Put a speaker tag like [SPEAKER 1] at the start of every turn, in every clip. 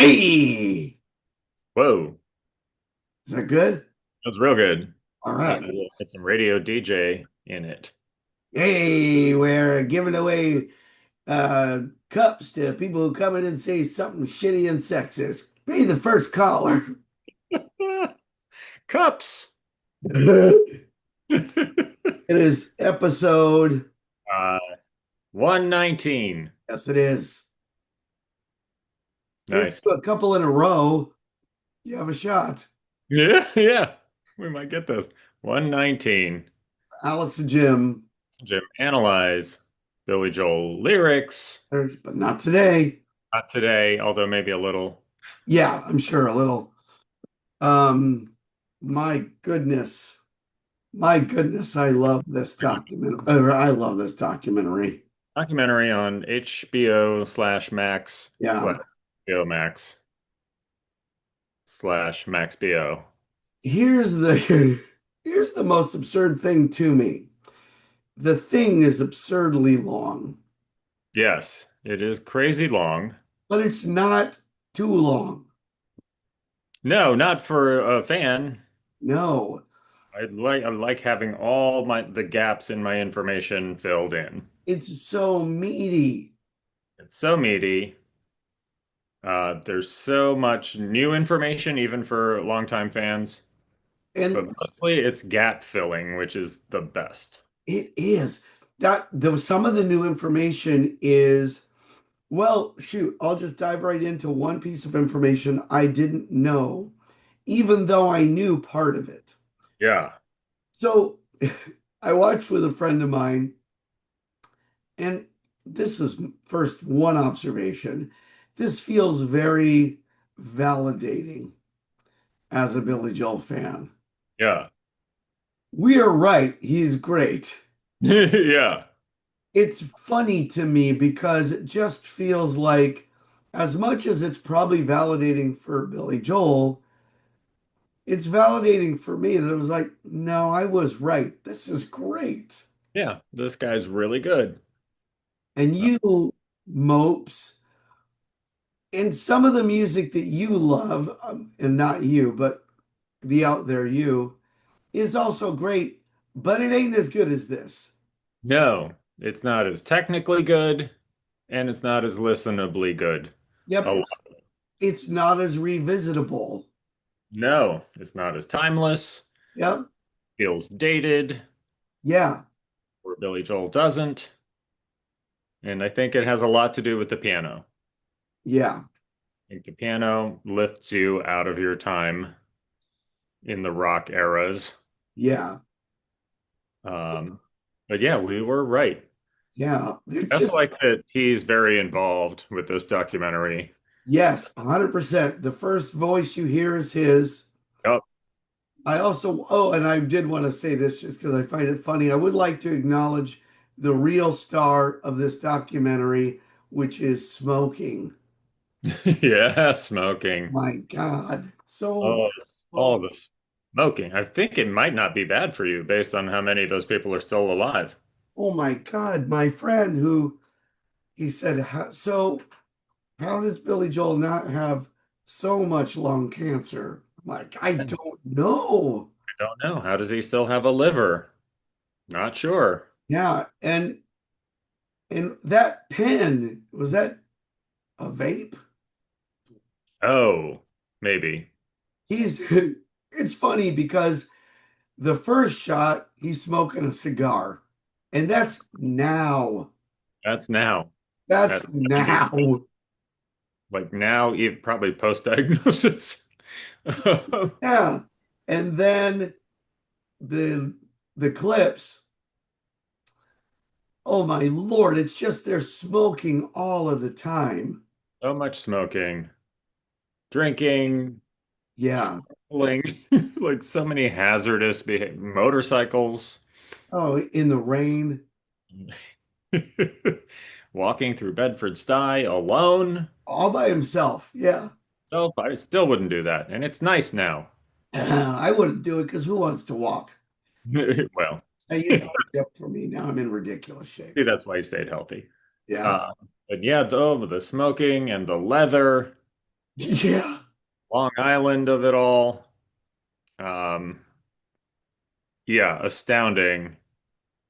[SPEAKER 1] Hey,
[SPEAKER 2] Whoa,
[SPEAKER 1] is that good?
[SPEAKER 2] that was real good.
[SPEAKER 1] All right.
[SPEAKER 2] Get some radio DJ in it.
[SPEAKER 1] Hey, we're giving away uh cups to people who come in and say something shitty and sexist. Be the first caller.
[SPEAKER 2] Cups.
[SPEAKER 1] It is episode,
[SPEAKER 2] Uh, 119.
[SPEAKER 1] yes, it is. So if
[SPEAKER 2] Nice.
[SPEAKER 1] you do a couple in a row, you have a shot.
[SPEAKER 2] Yeah, yeah. We might get this. 119.
[SPEAKER 1] Alex and Jim,
[SPEAKER 2] Jim, analyze Billy Joel lyrics.
[SPEAKER 1] but not today.
[SPEAKER 2] Not today, although maybe a little.
[SPEAKER 1] Yeah, I'm sure a little. Um, my goodness. My goodness, I love this document. I love this documentary.
[SPEAKER 2] Documentary on HBO slash Max,
[SPEAKER 1] Yeah.
[SPEAKER 2] what? HBO Max slash Max BO.
[SPEAKER 1] Here's the here's the most absurd thing to me. The thing is absurdly long,
[SPEAKER 2] Yes, it is crazy long.
[SPEAKER 1] but it's not too long.
[SPEAKER 2] No, not for a fan.
[SPEAKER 1] No,
[SPEAKER 2] I like having all the gaps in my information filled in.
[SPEAKER 1] it's so meaty.
[SPEAKER 2] It's so meaty. There's so much new information, even for longtime fans. But
[SPEAKER 1] And
[SPEAKER 2] mostly it's gap filling, which is the best.
[SPEAKER 1] it is that the some of the new information is, well, shoot, I'll just dive right into one piece of information I didn't know, even though I knew part of it.
[SPEAKER 2] Yeah.
[SPEAKER 1] So I watched with a friend of mine, and this is first one observation. This feels very validating as a Billy Joel fan.
[SPEAKER 2] Yeah.
[SPEAKER 1] We are right. He's great.
[SPEAKER 2] Yeah.
[SPEAKER 1] It's funny to me because it just feels like, as much as it's probably validating for Billy Joel, it's validating for me that it was like, no, I was right. This is great.
[SPEAKER 2] Yeah. This guy's really good.
[SPEAKER 1] And you, mopes, and some of the music that you love, and not you, but the out there you, is also great, but it ain't as good as this.
[SPEAKER 2] No, it's not as technically good, and it's not as listenably good.
[SPEAKER 1] Yep,
[SPEAKER 2] A lot.
[SPEAKER 1] it's not as revisitable.
[SPEAKER 2] No, it's not as timeless.
[SPEAKER 1] Yep,
[SPEAKER 2] Feels dated,
[SPEAKER 1] yeah,
[SPEAKER 2] where Billy Joel doesn't. And I think it has a lot to do with the piano.
[SPEAKER 1] yeah,
[SPEAKER 2] I think the piano lifts you out of your time in the rock eras.
[SPEAKER 1] yeah,
[SPEAKER 2] Um, but yeah, we were right.
[SPEAKER 1] yeah. It's
[SPEAKER 2] I also
[SPEAKER 1] just,
[SPEAKER 2] like that he's very involved with this documentary.
[SPEAKER 1] yes, 100%. The first voice you hear is his.
[SPEAKER 2] Yep.
[SPEAKER 1] I also, oh, and I did want to say this just because I find it funny. I would like to acknowledge the real star of this documentary, which is smoking.
[SPEAKER 2] Yeah, smoking.
[SPEAKER 1] My God, so
[SPEAKER 2] Oh, all
[SPEAKER 1] smoke.
[SPEAKER 2] the smoking. I think it might not be bad for you based on how many of those people are still alive.
[SPEAKER 1] Oh my God, my friend who he said, so how does Billy Joel not have so much lung cancer? I'm like, I
[SPEAKER 2] I
[SPEAKER 1] don't know.
[SPEAKER 2] don't know. How does he still have a liver? Not sure.
[SPEAKER 1] Yeah, and that pen, was that a vape?
[SPEAKER 2] Oh, maybe.
[SPEAKER 1] He's it's funny because the first shot he's smoking a cigar, and that's now.
[SPEAKER 2] That's now.
[SPEAKER 1] That's
[SPEAKER 2] That's 90.
[SPEAKER 1] now.
[SPEAKER 2] Like now, even probably post-diagnosis.
[SPEAKER 1] Yeah. And then the the clips, oh my Lord, it's just they're smoking all of the time.
[SPEAKER 2] So much smoking, drinking,
[SPEAKER 1] Yeah.
[SPEAKER 2] traveling, like so many hazardous motorcycles,
[SPEAKER 1] Oh, in the rain.
[SPEAKER 2] walking through Bedford Stuy alone.
[SPEAKER 1] All by himself. Yeah.
[SPEAKER 2] So I still wouldn't do that. And it's nice now.
[SPEAKER 1] I wouldn't do it because who wants to walk?
[SPEAKER 2] Well,
[SPEAKER 1] I used to be up for me. Now I'm in ridiculous shape.
[SPEAKER 2] maybe that's why he stayed healthy.
[SPEAKER 1] Yeah.
[SPEAKER 2] Uh, but yeah, the smoking and the leather.
[SPEAKER 1] Yeah.
[SPEAKER 2] Long Island of it all. Um, yeah, astounding.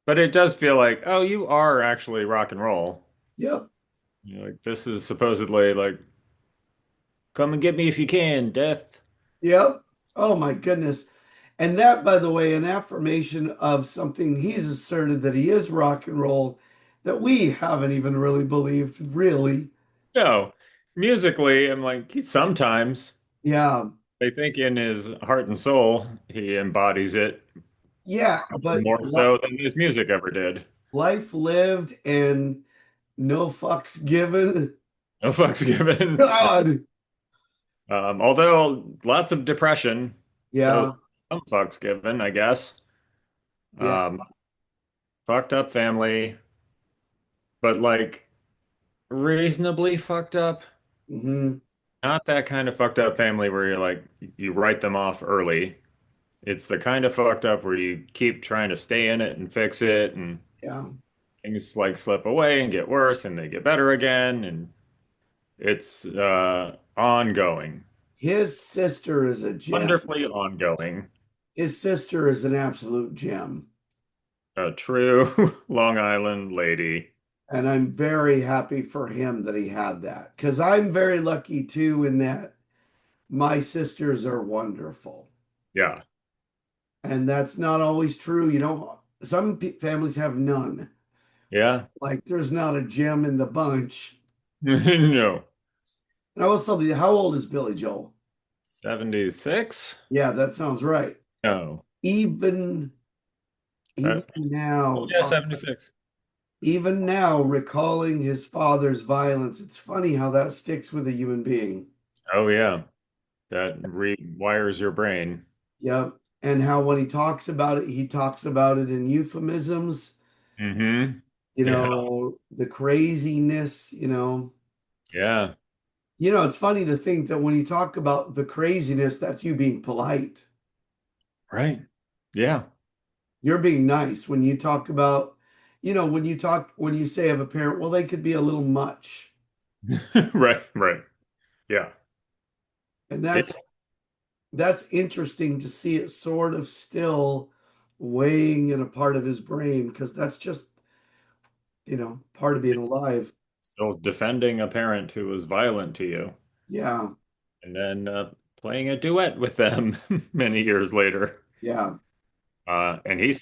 [SPEAKER 2] But it does feel like, oh, you are actually rock and roll.
[SPEAKER 1] Yep.
[SPEAKER 2] Like this is supposedly like, come and get me if you can, death.
[SPEAKER 1] Yep. Oh my goodness. And that, by the way, an affirmation of something he's asserted that he is rock and roll that we haven't even really believed, really.
[SPEAKER 2] No, musically, I'm like, sometimes
[SPEAKER 1] Yeah.
[SPEAKER 2] I think in his heart and soul, he embodies it
[SPEAKER 1] Yeah. But
[SPEAKER 2] more so than his music ever did.
[SPEAKER 1] life lived and no fucks given.
[SPEAKER 2] No fucks given.
[SPEAKER 1] God.
[SPEAKER 2] Although lots of depression, so
[SPEAKER 1] Yeah.
[SPEAKER 2] some fucks given, I guess.
[SPEAKER 1] Yeah.
[SPEAKER 2] Um, Fucked up family, but like reasonably fucked up.
[SPEAKER 1] Hmm.
[SPEAKER 2] Not that kind of fucked up family where you're like, you write them off early. It's the kind of fucked up where you keep trying to stay in it and fix it, and
[SPEAKER 1] Yeah.
[SPEAKER 2] things like slip away and get worse and they get better again. And it's ongoing,
[SPEAKER 1] His sister is a gem.
[SPEAKER 2] wonderfully ongoing.
[SPEAKER 1] His sister is an absolute gem.
[SPEAKER 2] A true Long Island lady.
[SPEAKER 1] And I'm very happy for him that he had that because I'm very lucky too, in that my sisters are wonderful.
[SPEAKER 2] Yeah.
[SPEAKER 1] And that's not always true. You don't, some families have none.
[SPEAKER 2] Yeah.
[SPEAKER 1] Like there's not a gem in the bunch.
[SPEAKER 2] No.
[SPEAKER 1] And I will tell you, how old is Billy Joel?
[SPEAKER 2] 76?
[SPEAKER 1] Yeah, that sounds right.
[SPEAKER 2] No.
[SPEAKER 1] Even
[SPEAKER 2] Uh,
[SPEAKER 1] even now,
[SPEAKER 2] yeah, 76.
[SPEAKER 1] even now, recalling his father's violence, it's funny how that sticks with a human being.
[SPEAKER 2] Oh, yeah. That rewires your brain.
[SPEAKER 1] Yep. And how when he talks about it in euphemisms,
[SPEAKER 2] Hmm.
[SPEAKER 1] you
[SPEAKER 2] Yeah.
[SPEAKER 1] know, the craziness,
[SPEAKER 2] Yeah.
[SPEAKER 1] it's funny to think that when you talk about the craziness, that's you being polite.
[SPEAKER 2] Right. Yeah.
[SPEAKER 1] You're being nice when you talk about, when you say of a parent, well, they could be a little much.
[SPEAKER 2] Right. Right. Yeah.
[SPEAKER 1] And
[SPEAKER 2] Yeah.
[SPEAKER 1] that's interesting to see it sort of still weighing in a part of his brain because that's just, part of being alive.
[SPEAKER 2] Still defending a parent who was violent to you
[SPEAKER 1] Yeah.
[SPEAKER 2] and then playing a duet with them many years later.
[SPEAKER 1] Yeah.
[SPEAKER 2] And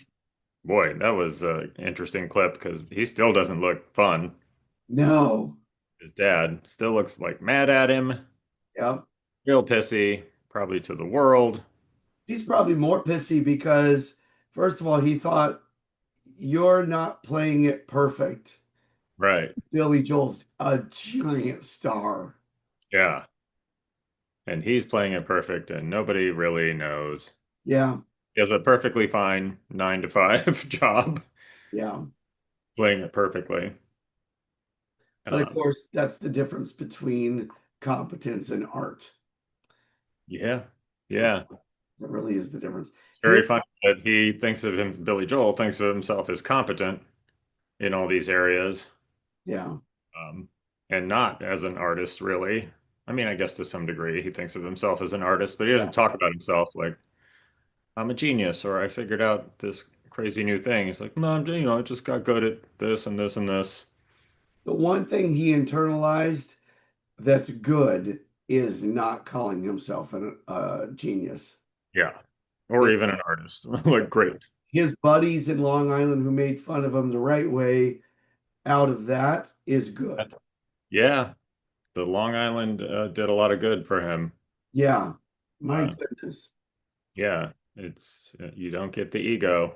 [SPEAKER 2] boy, that was an interesting clip because he still doesn't look fun.
[SPEAKER 1] No.
[SPEAKER 2] His dad still looks like mad at him,
[SPEAKER 1] Yep.
[SPEAKER 2] real pissy, probably to the world.
[SPEAKER 1] He's probably more pissy because, first of all, he thought you're not playing it perfect.
[SPEAKER 2] Right.
[SPEAKER 1] Billy Joel's a giant star.
[SPEAKER 2] Yeah. And he's playing it perfect, and nobody really knows.
[SPEAKER 1] Yeah.
[SPEAKER 2] He has a perfectly fine 9 to 5 job
[SPEAKER 1] Yeah.
[SPEAKER 2] playing it perfectly.
[SPEAKER 1] But of
[SPEAKER 2] Um,
[SPEAKER 1] course, that's the difference between competence and art.
[SPEAKER 2] yeah.
[SPEAKER 1] So
[SPEAKER 2] Yeah.
[SPEAKER 1] that really is the difference. Here,
[SPEAKER 2] Very funny that he thinks of him, Billy Joel thinks of himself as competent in all these areas,
[SPEAKER 1] yeah.
[SPEAKER 2] um, and not as an artist, really. I mean, I guess to some degree he thinks of himself as an artist, but he
[SPEAKER 1] Yeah.
[SPEAKER 2] doesn't talk about himself like I'm a genius or I figured out this crazy new thing. It's like, no, I just got good at this and this and this.
[SPEAKER 1] The one thing he internalized that's good is not calling himself a genius.
[SPEAKER 2] Yeah. Or
[SPEAKER 1] It,
[SPEAKER 2] even an artist. Like, great.
[SPEAKER 1] his buddies in Long Island who made fun of him the right way out of that is good.
[SPEAKER 2] Yeah. The Long Island did a lot of good for him.
[SPEAKER 1] Yeah. My
[SPEAKER 2] Uh,
[SPEAKER 1] goodness.
[SPEAKER 2] yeah. It's, you don't get the ego.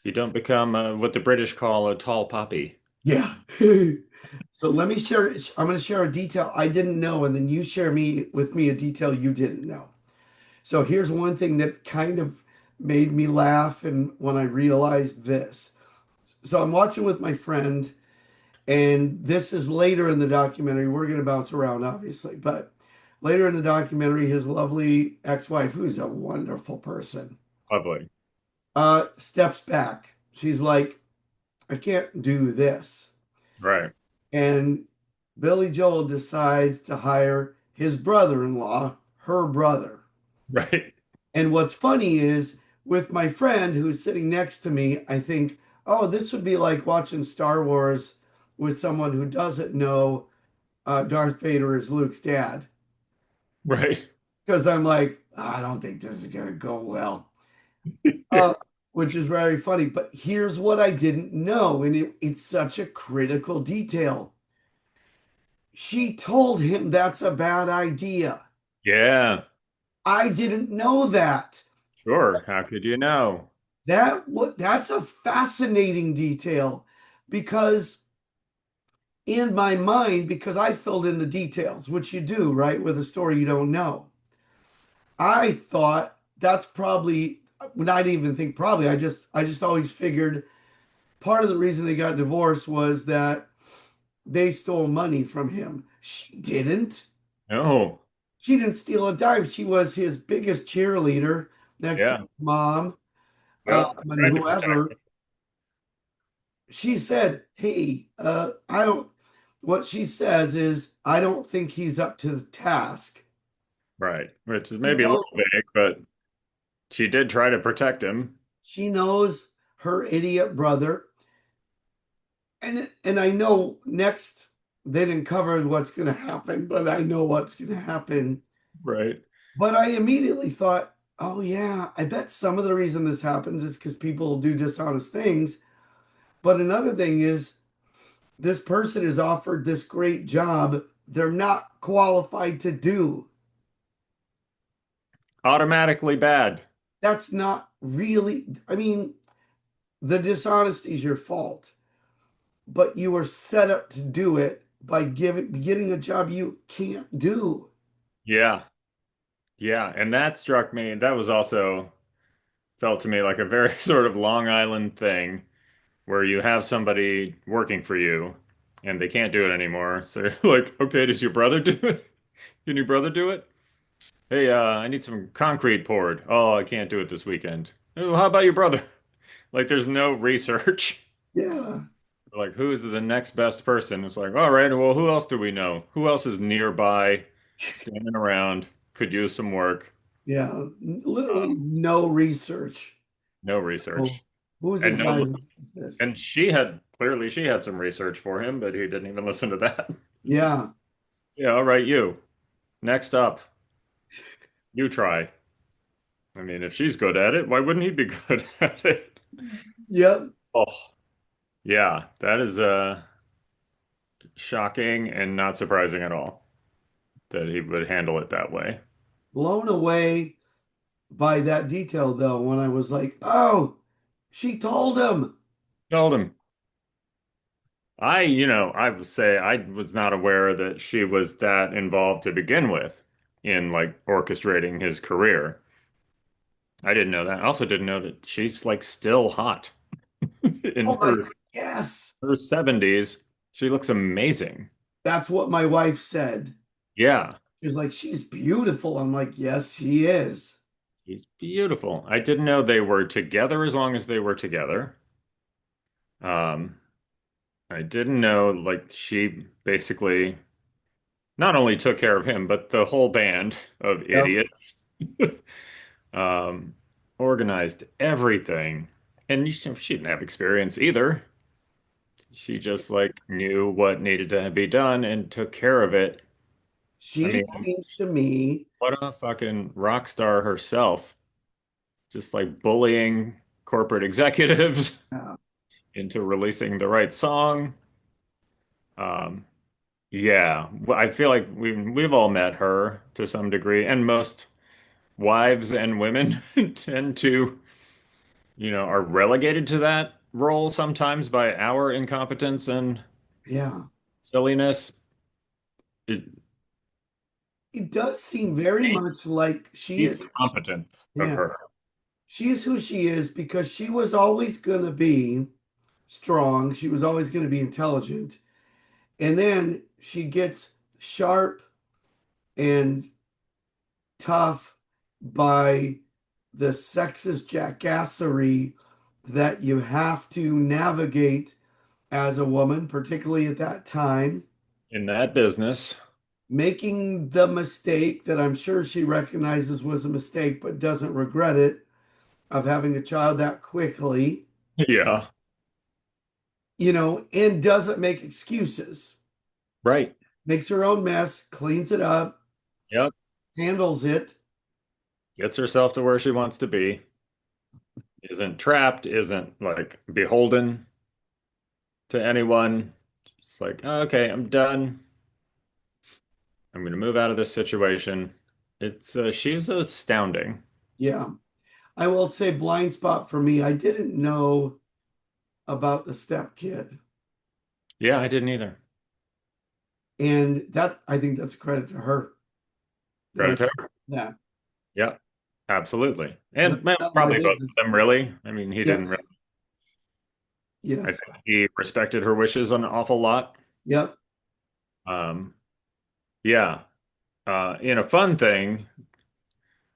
[SPEAKER 2] You don't become what the British call a tall poppy.
[SPEAKER 1] Yeah. So let me share. I'm going to share a detail I didn't know, and then you share me with me a detail you didn't know. So here's one thing that kind of made me laugh, and when I realized this. So I'm watching with my friend, and this is later in the documentary. We're going to bounce around, obviously, but later in the documentary, his lovely ex-wife, who's a wonderful person,
[SPEAKER 2] Lovely.
[SPEAKER 1] steps back. She's like, I can't do this.
[SPEAKER 2] Right.
[SPEAKER 1] And Billy Joel decides to hire his brother-in-law, her brother.
[SPEAKER 2] Right.
[SPEAKER 1] And what's funny is with my friend who's sitting next to me, I think, oh, this would be like watching Star Wars with someone who doesn't know Darth Vader is Luke's dad.
[SPEAKER 2] Right.
[SPEAKER 1] Because I'm like, I don't think this is going to go well. Uh, which is very funny. But here's what I didn't know, and it's such a critical detail. She told him that's a bad idea.
[SPEAKER 2] Yeah.
[SPEAKER 1] I didn't know that.
[SPEAKER 2] Sure. How could you know?
[SPEAKER 1] That's a fascinating detail because in my mind, because I filled in the details, which you do, right, with a story you don't know. I thought that's probably not even think probably. I just always figured part of the reason they got divorced was that they stole money from him. She didn't.
[SPEAKER 2] No.
[SPEAKER 1] She didn't steal a dime. She was his biggest cheerleader next to
[SPEAKER 2] Yeah.
[SPEAKER 1] his mom,
[SPEAKER 2] Yep.
[SPEAKER 1] and
[SPEAKER 2] Trying to protect
[SPEAKER 1] whoever. She said, "Hey, I don't." What she says is, "I don't think he's up to the task."
[SPEAKER 2] Right. Which is
[SPEAKER 1] You
[SPEAKER 2] maybe a
[SPEAKER 1] know,
[SPEAKER 2] little vague, but she did try to protect him.
[SPEAKER 1] she knows her idiot brother, and I know next they didn't cover what's going to happen, but I know what's going to happen.
[SPEAKER 2] Right.
[SPEAKER 1] But I immediately thought, oh yeah, I bet some of the reason this happens is because people do dishonest things. But another thing is, this person is offered this great job they're not qualified to do.
[SPEAKER 2] Automatically bad.
[SPEAKER 1] That's not really, I mean, the dishonesty is your fault, but you were set up to do it by getting a job you can't do.
[SPEAKER 2] Yeah. Yeah. And that struck me. That was also felt to me like a very sort of Long Island thing where you have somebody working for you and they can't do it anymore. So you're like, okay, does your brother do it? Can your brother do it? Hey, I need some concrete poured. Oh, I can't do it this weekend. Oh, how about your brother? Like, there's no research.
[SPEAKER 1] Yeah,
[SPEAKER 2] Like, who's the next best person? It's like, all right, well, who else do we know? Who else is nearby, standing around, could use some work?
[SPEAKER 1] yeah, literally
[SPEAKER 2] Um,
[SPEAKER 1] no research.
[SPEAKER 2] no
[SPEAKER 1] Oh,
[SPEAKER 2] research.
[SPEAKER 1] who's the
[SPEAKER 2] And
[SPEAKER 1] guy
[SPEAKER 2] no,
[SPEAKER 1] who does this?
[SPEAKER 2] and she had clearly she had some research for him, but he didn't even listen to that.
[SPEAKER 1] Yeah,
[SPEAKER 2] Yeah, all right, you. Next up, you try. I mean, if she's good at it, why wouldn't he be good at it?
[SPEAKER 1] yep.
[SPEAKER 2] Oh, yeah, that is shocking and not surprising at all that he would handle it that way.
[SPEAKER 1] Blown away by that detail though, when I was like, oh, she told him.
[SPEAKER 2] Told him. I would say I was not aware that she was that involved to begin with in like orchestrating his career. I didn't know that. I also didn't know that she's like still hot in
[SPEAKER 1] Oh my,
[SPEAKER 2] her
[SPEAKER 1] yes.
[SPEAKER 2] her 70s. She looks amazing.
[SPEAKER 1] That's what my wife said.
[SPEAKER 2] Yeah,
[SPEAKER 1] She was like, she's beautiful. I'm like, yes, she is.
[SPEAKER 2] she's beautiful. I didn't know they were together as long as they were together. Um, I didn't know like she basically not only took care of him, but the whole band of
[SPEAKER 1] Yep.
[SPEAKER 2] idiots. Um, organized everything. And she didn't have experience either. She just like knew what needed to be done and took care of it. I
[SPEAKER 1] She
[SPEAKER 2] mean,
[SPEAKER 1] seems to me,
[SPEAKER 2] what a fucking rock star herself. Just like bullying corporate executives
[SPEAKER 1] uh,
[SPEAKER 2] into releasing the right song. Um, yeah, I feel like we've all met her to some degree, and most wives and women tend to, are relegated to that role sometimes by our incompetence and
[SPEAKER 1] yeah,
[SPEAKER 2] silliness. It,
[SPEAKER 1] it does seem very much like she
[SPEAKER 2] the
[SPEAKER 1] is.
[SPEAKER 2] competence of
[SPEAKER 1] Yeah,
[SPEAKER 2] her.
[SPEAKER 1] she is who she is because she was always going to be strong. She was always going to be intelligent. And then she gets sharp and tough by the sexist jackassery that you have to navigate as a woman, particularly at that time.
[SPEAKER 2] In that business.
[SPEAKER 1] making the mistake that I'm sure she recognizes was a mistake, but doesn't regret it, of having a child that quickly,
[SPEAKER 2] Yeah.
[SPEAKER 1] and doesn't make excuses.
[SPEAKER 2] Right.
[SPEAKER 1] Makes her own mess, cleans it up,
[SPEAKER 2] Yep.
[SPEAKER 1] handles it.
[SPEAKER 2] Gets herself to where she wants to be. Isn't trapped, isn't like beholden to anyone. It's like, "Oh, okay, I'm done. I'm going to move out of this situation." She's astounding.
[SPEAKER 1] Yeah. I will say blind spot for me. I didn't know about the step kid.
[SPEAKER 2] Yeah, I didn't either.
[SPEAKER 1] And that I think that's a credit to her. That I
[SPEAKER 2] Credit to her.
[SPEAKER 1] that
[SPEAKER 2] Yeah, absolutely.
[SPEAKER 1] because
[SPEAKER 2] And
[SPEAKER 1] that's
[SPEAKER 2] well,
[SPEAKER 1] not my
[SPEAKER 2] probably both
[SPEAKER 1] business.
[SPEAKER 2] of them, really. I mean, he didn't really,
[SPEAKER 1] Yes.
[SPEAKER 2] I
[SPEAKER 1] Yes.
[SPEAKER 2] think he respected her wishes an awful lot.
[SPEAKER 1] Yep.
[SPEAKER 2] Um, yeah. In a fun thing,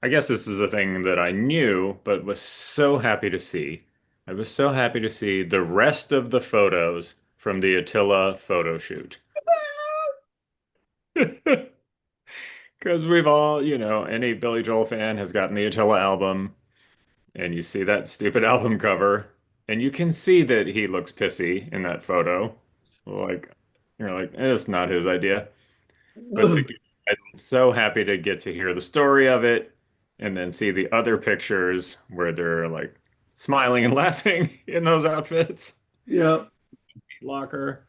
[SPEAKER 2] I guess this is a thing that I knew, but was so happy to see. I was so happy to see the rest of the photos from the Attila photo shoot. Because we've all, any Billy Joel fan has gotten the Attila album, and you see that stupid album cover, and you can see that he looks pissy in that photo. Like, you're like, it's not his idea. But I'm so happy to get to hear the story of it and then see the other pictures where they're like smiling and laughing in those outfits.
[SPEAKER 1] Yep.
[SPEAKER 2] Locker.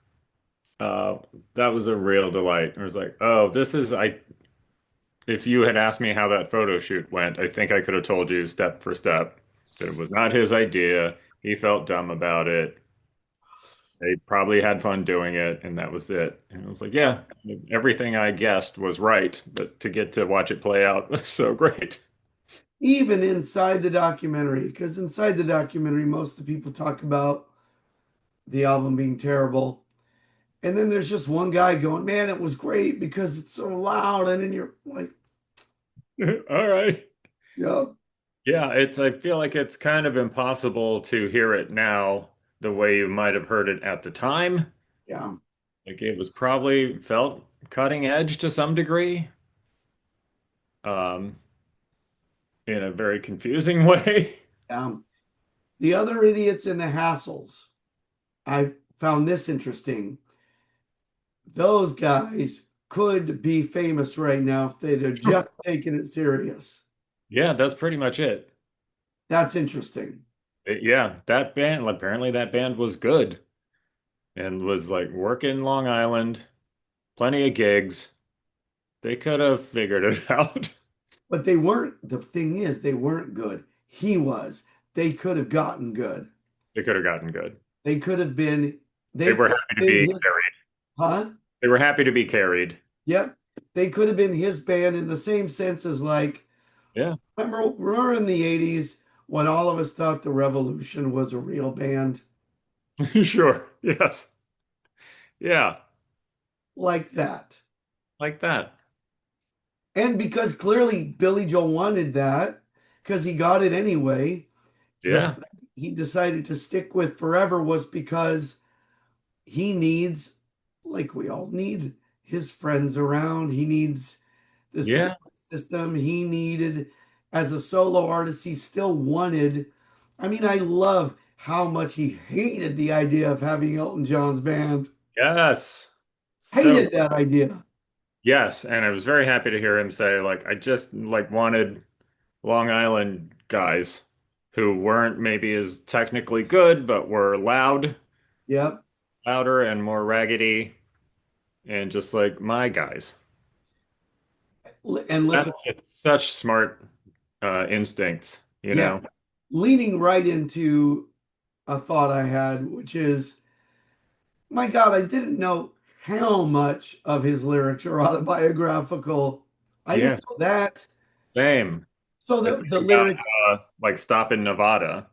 [SPEAKER 2] Uh, that was a real delight. I was like, oh, if you had asked me how that photo shoot went, I think I could have told you step for step that it was not his idea. He felt dumb about it. They probably had fun doing it, and that was it. And I was like, yeah, everything I guessed was right, but to get to watch it play out was so great.
[SPEAKER 1] Even inside the documentary, because inside the documentary, most of the people talk about the album being terrible. And then there's just one guy going, man, it was great because it's so loud. And then you're like,
[SPEAKER 2] All right.
[SPEAKER 1] yep,
[SPEAKER 2] Yeah, I feel like it's kind of impossible to hear it now the way you might have heard it at the time.
[SPEAKER 1] yeah,
[SPEAKER 2] Like it was probably felt cutting edge to some degree, um, in a very confusing way.
[SPEAKER 1] yeah. The other idiots in the hassles, I found this interesting. Those guys could be famous right now if they'd have just taken it serious.
[SPEAKER 2] Yeah, that's pretty much it.
[SPEAKER 1] That's interesting.
[SPEAKER 2] Yeah, that band, apparently that band was good and was like working Long Island, plenty of gigs. They could have figured it out.
[SPEAKER 1] But they weren't, the thing is, they weren't good. He was. They could have gotten good.
[SPEAKER 2] They could have gotten good.
[SPEAKER 1] They could have been,
[SPEAKER 2] They
[SPEAKER 1] they
[SPEAKER 2] were
[SPEAKER 1] could
[SPEAKER 2] happy
[SPEAKER 1] have
[SPEAKER 2] to
[SPEAKER 1] been
[SPEAKER 2] be
[SPEAKER 1] his,
[SPEAKER 2] carried.
[SPEAKER 1] huh?
[SPEAKER 2] They were happy to be carried.
[SPEAKER 1] Yep. They could have been his band in the same sense as like,
[SPEAKER 2] Yeah,
[SPEAKER 1] remember in the 80s when all of us thought the Revolution was a real band
[SPEAKER 2] sure. Yes. Yeah,
[SPEAKER 1] like that.
[SPEAKER 2] like that.
[SPEAKER 1] And because clearly Billy Joel wanted that, because he got it anyway, the
[SPEAKER 2] Yeah,
[SPEAKER 1] he decided to stick with forever was because he needs, like we all need, his friends around. He needs the
[SPEAKER 2] yeah,
[SPEAKER 1] support system. He needed, as a solo artist, he still wanted. I mean, I love how much he hated the idea of having Elton John's band.
[SPEAKER 2] yes. So,
[SPEAKER 1] Hated that idea.
[SPEAKER 2] yes, and I was very happy to hear him say, like, I just like wanted Long Island guys who weren't maybe as technically good, but were
[SPEAKER 1] Yep.
[SPEAKER 2] louder and more raggedy, and just like my guys.
[SPEAKER 1] And
[SPEAKER 2] That's
[SPEAKER 1] listen,
[SPEAKER 2] such smart instincts, you
[SPEAKER 1] yeah,
[SPEAKER 2] know?
[SPEAKER 1] leaning right into a thought I had, which is, my God, I didn't know how much of his lyrics are autobiographical. I didn't
[SPEAKER 2] Yeah,
[SPEAKER 1] know that.
[SPEAKER 2] same.
[SPEAKER 1] So
[SPEAKER 2] I
[SPEAKER 1] the
[SPEAKER 2] think about
[SPEAKER 1] lyric,
[SPEAKER 2] like Stop in Nevada.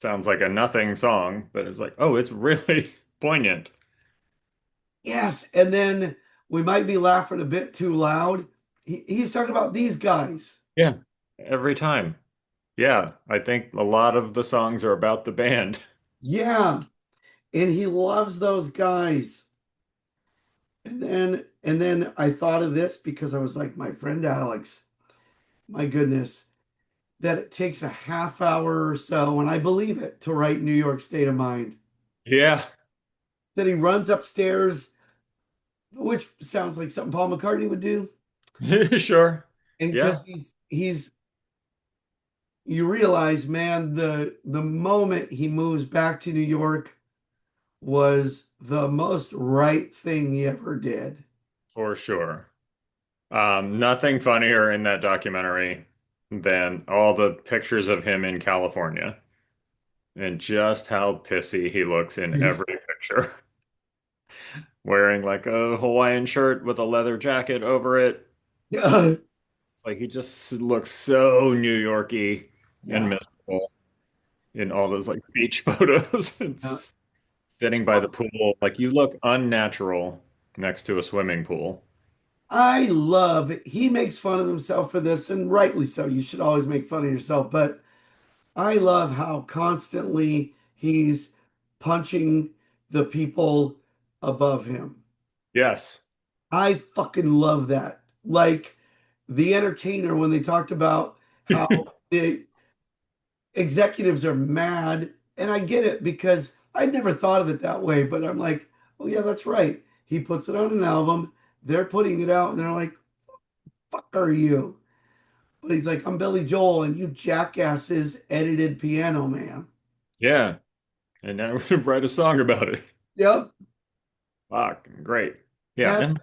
[SPEAKER 2] Sounds like a nothing song, but it's like, oh, it's really poignant.
[SPEAKER 1] yes, and then we might be laughing a bit too loud. He's talking about these guys.
[SPEAKER 2] Yeah, every time. Yeah, I think a lot of the songs are about the band.
[SPEAKER 1] Yeah, and he loves those guys. And then I thought of this because I was like, my friend Alex, my goodness, that it takes a half hour or so, and I believe it, to write New York State of Mind.
[SPEAKER 2] Yeah.
[SPEAKER 1] That he runs upstairs, which sounds like something Paul McCartney would do.
[SPEAKER 2] Sure.
[SPEAKER 1] And
[SPEAKER 2] Yeah.
[SPEAKER 1] because he's you realize, man, the moment he moves back to New York was the most right thing he ever did.
[SPEAKER 2] For sure. Nothing funnier in that documentary than all the pictures of him in California and just how pissy he looks in every picture. Wearing like a Hawaiian shirt with a leather jacket over it.
[SPEAKER 1] Yeah.
[SPEAKER 2] It's like he just looks so New Yorky and
[SPEAKER 1] Yeah.
[SPEAKER 2] miserable in all those like beach photos and
[SPEAKER 1] Yeah.
[SPEAKER 2] sitting by the pool. Like you look unnatural next to a swimming pool.
[SPEAKER 1] I love it. He makes fun of himself for this, and rightly so. You should always make fun of yourself, but I love how constantly he's punching the people above him.
[SPEAKER 2] Yes.
[SPEAKER 1] I fucking love that. Like the entertainer, when they talked about how the executives are mad, and I get it because I'd never thought of it that way, but I'm like, oh yeah, that's right. He puts it on an album, they're putting it out, and they're like, fuck are you? But he's like, I'm Billy Joel, and you jackasses edited Piano Man.
[SPEAKER 2] Yeah. And now we're gonna write a song about it.
[SPEAKER 1] Yep,
[SPEAKER 2] Fuck, great. Yeah,
[SPEAKER 1] that's
[SPEAKER 2] and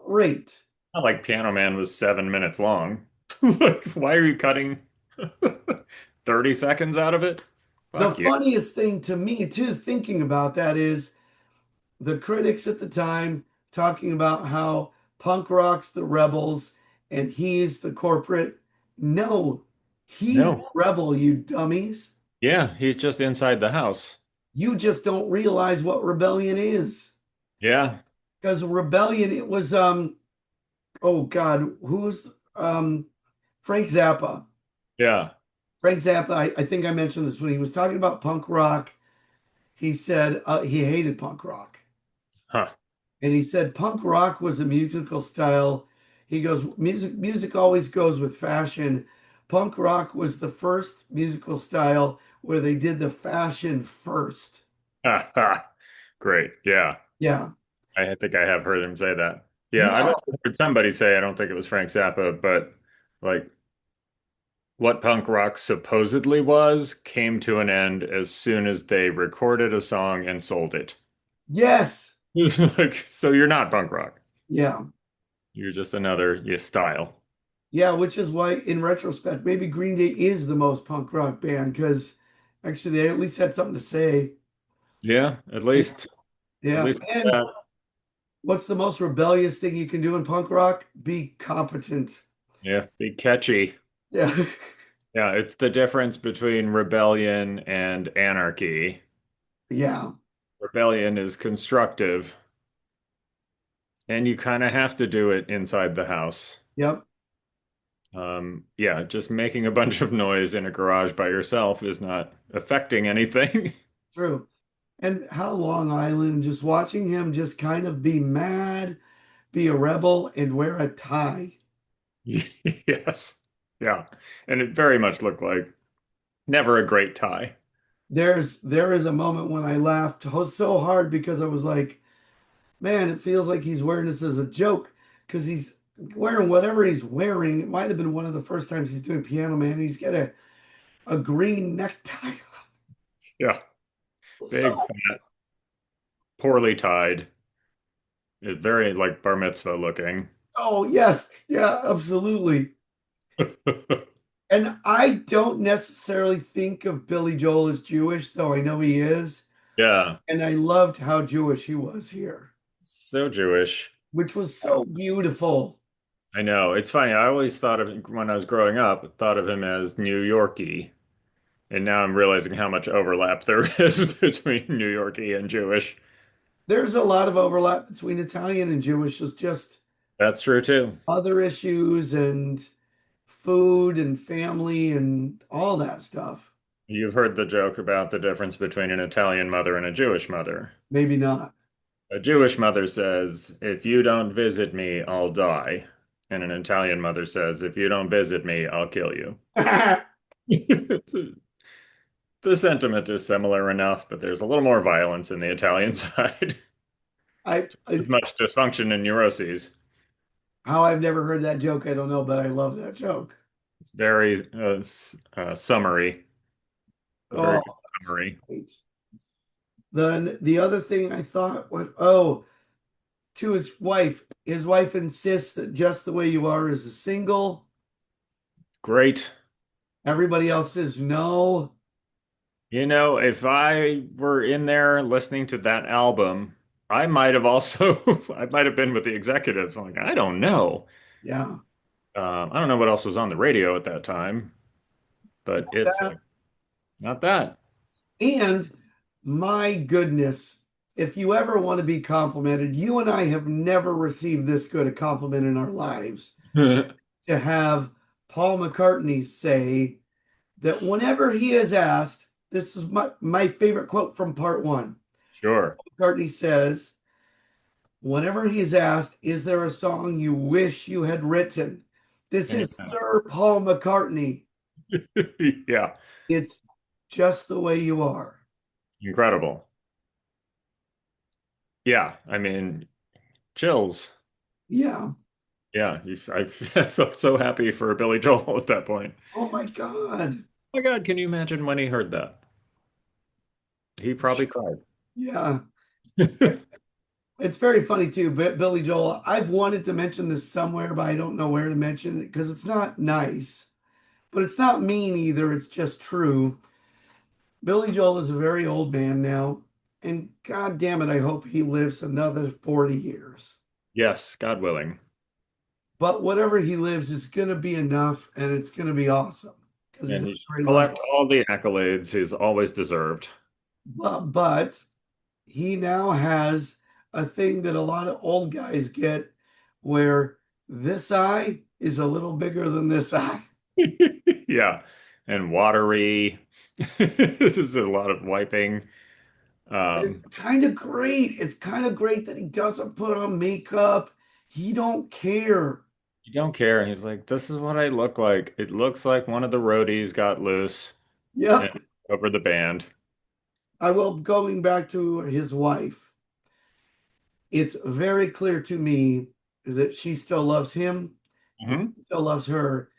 [SPEAKER 1] great.
[SPEAKER 2] not like Piano Man was 7 minutes long. Like, why are you cutting 30 seconds out of it?
[SPEAKER 1] The
[SPEAKER 2] Fuck you.
[SPEAKER 1] funniest thing to me, too, thinking about that is the critics at the time talking about how punk rock's the rebels and he's the corporate. No, he's the
[SPEAKER 2] No.
[SPEAKER 1] rebel, you dummies.
[SPEAKER 2] Yeah, he's just inside the house.
[SPEAKER 1] You just don't realize what rebellion is.
[SPEAKER 2] Yeah.
[SPEAKER 1] Because rebellion, it was oh God, who was Frank Zappa.
[SPEAKER 2] Yeah.
[SPEAKER 1] Frank Zappa, I think I mentioned this when he was talking about punk rock. He said he hated punk rock.
[SPEAKER 2] Huh.
[SPEAKER 1] And he said punk rock was a musical style. He goes, music always goes with fashion. Punk rock was the first musical style where they did the fashion first.
[SPEAKER 2] Ha, ha. Great. Yeah.
[SPEAKER 1] Yeah.
[SPEAKER 2] I think I have heard him say that. Yeah, I've
[SPEAKER 1] Yeah.
[SPEAKER 2] also heard somebody say, I don't think it was Frank Zappa, but like what punk rock supposedly was came to an end as soon as they recorded a song and sold it.
[SPEAKER 1] Yes.
[SPEAKER 2] It was like, so you're not punk rock.
[SPEAKER 1] Yeah.
[SPEAKER 2] You're just another style.
[SPEAKER 1] Yeah. Which is why, in retrospect, maybe Green Day is the most punk rock band because actually they at least had something to say.
[SPEAKER 2] Yeah, at
[SPEAKER 1] Yeah.
[SPEAKER 2] least
[SPEAKER 1] And
[SPEAKER 2] that.
[SPEAKER 1] what's the most rebellious thing you can do in punk rock? Be competent.
[SPEAKER 2] Yeah, be catchy.
[SPEAKER 1] Yeah.
[SPEAKER 2] Yeah, it's the difference between rebellion and anarchy.
[SPEAKER 1] Yeah.
[SPEAKER 2] Rebellion is constructive, and you kind of have to do it inside the house.
[SPEAKER 1] Yep.
[SPEAKER 2] Yeah, just making a bunch of noise in a garage by yourself is not affecting anything.
[SPEAKER 1] True. And how Long Island, just watching him just kind of be mad, be a rebel, and wear a tie.
[SPEAKER 2] Yes. Yeah. And it very much looked like never a great tie.
[SPEAKER 1] There is a moment when I laughed so hard because I was like, man, it feels like he's wearing this as a joke because he's wearing whatever he's wearing. It might have been one of the first times he's doing Piano Man. He's got a green necktie.
[SPEAKER 2] Yeah. Big,
[SPEAKER 1] So,
[SPEAKER 2] poorly tied. Very like bar mitzvah looking.
[SPEAKER 1] oh yes, yeah, absolutely. And I don't necessarily think of Billy Joel as Jewish, though I know he is.
[SPEAKER 2] Yeah.
[SPEAKER 1] And I loved how Jewish he was here,
[SPEAKER 2] So Jewish.
[SPEAKER 1] which was so beautiful.
[SPEAKER 2] I know. It's funny. I always thought of when I was growing up, thought of him as New Yorkie. And now I'm realizing how much overlap there is between New Yorkie and Jewish.
[SPEAKER 1] There's a lot of overlap between Italian and Jewish. It's just
[SPEAKER 2] That's true too.
[SPEAKER 1] other issues and food and family and all that stuff.
[SPEAKER 2] You've heard the joke about the difference between an Italian mother and a Jewish mother.
[SPEAKER 1] Maybe not.
[SPEAKER 2] A Jewish mother says, "If you don't visit me, I'll die." And an Italian mother says, "If you don't visit me, I'll kill you."
[SPEAKER 1] I,
[SPEAKER 2] The sentiment is similar enough, but there's a little more violence in the Italian side.
[SPEAKER 1] I,
[SPEAKER 2] As much dysfunction and neuroses.
[SPEAKER 1] how I've never heard that joke, I don't know, but I love that joke.
[SPEAKER 2] It's very summary, a very
[SPEAKER 1] Oh,
[SPEAKER 2] good
[SPEAKER 1] that's
[SPEAKER 2] summary.
[SPEAKER 1] great. Then the other thing I thought was, oh, to his wife insists that just the way you are is a single.
[SPEAKER 2] Great.
[SPEAKER 1] Everybody else says no.
[SPEAKER 2] You know, if I were in there listening to that album, I might have also, I might have been with the executives. I'm like, I don't know.
[SPEAKER 1] Yeah.
[SPEAKER 2] I don't know what else was on the radio at that time, but it's
[SPEAKER 1] That
[SPEAKER 2] like, not that.
[SPEAKER 1] and my goodness, if you ever want to be complimented, you and I have never received this good a compliment in our lives. To have Paul McCartney say that whenever he is asked, this is my favorite quote from part one.
[SPEAKER 2] Sure.
[SPEAKER 1] McCartney says, whenever he's asked, is there a song you wish you had written? This is
[SPEAKER 2] Yeah.
[SPEAKER 1] Sir Paul McCartney.
[SPEAKER 2] Yeah.
[SPEAKER 1] It's just the way you are.
[SPEAKER 2] Incredible. Yeah. I mean, chills.
[SPEAKER 1] Yeah.
[SPEAKER 2] Yeah. I felt so happy for Billy Joel at that point.
[SPEAKER 1] Oh my God.
[SPEAKER 2] Oh my God, can you imagine when he heard that? He probably cried.
[SPEAKER 1] Yeah. It's very funny too, but Billy Joel, I've wanted to mention this somewhere, but I don't know where to mention it because it's not nice, but it's not mean either. It's just true. Billy Joel is a very old man now, and God damn it, I hope he lives another 40 years.
[SPEAKER 2] Yes, God willing.
[SPEAKER 1] But whatever he lives is going to be enough, and it's going to be awesome because he's
[SPEAKER 2] And
[SPEAKER 1] had
[SPEAKER 2] he
[SPEAKER 1] a
[SPEAKER 2] should
[SPEAKER 1] great life.
[SPEAKER 2] collect all the accolades he's always deserved.
[SPEAKER 1] But he now has a thing that a lot of old guys get where this eye is a little bigger than this eye.
[SPEAKER 2] Yeah. And watery. This is a lot of wiping.
[SPEAKER 1] It's
[SPEAKER 2] Um,
[SPEAKER 1] kind of great. It's kind of great that he doesn't put on makeup. He don't care.
[SPEAKER 2] you don't care. He's like, this is what I look like. It looks like one of the roadies got loose and
[SPEAKER 1] Yep.
[SPEAKER 2] over the band.
[SPEAKER 1] I will going back to his wife. It's very clear to me that she still loves him. He
[SPEAKER 2] Hmm.
[SPEAKER 1] still loves her.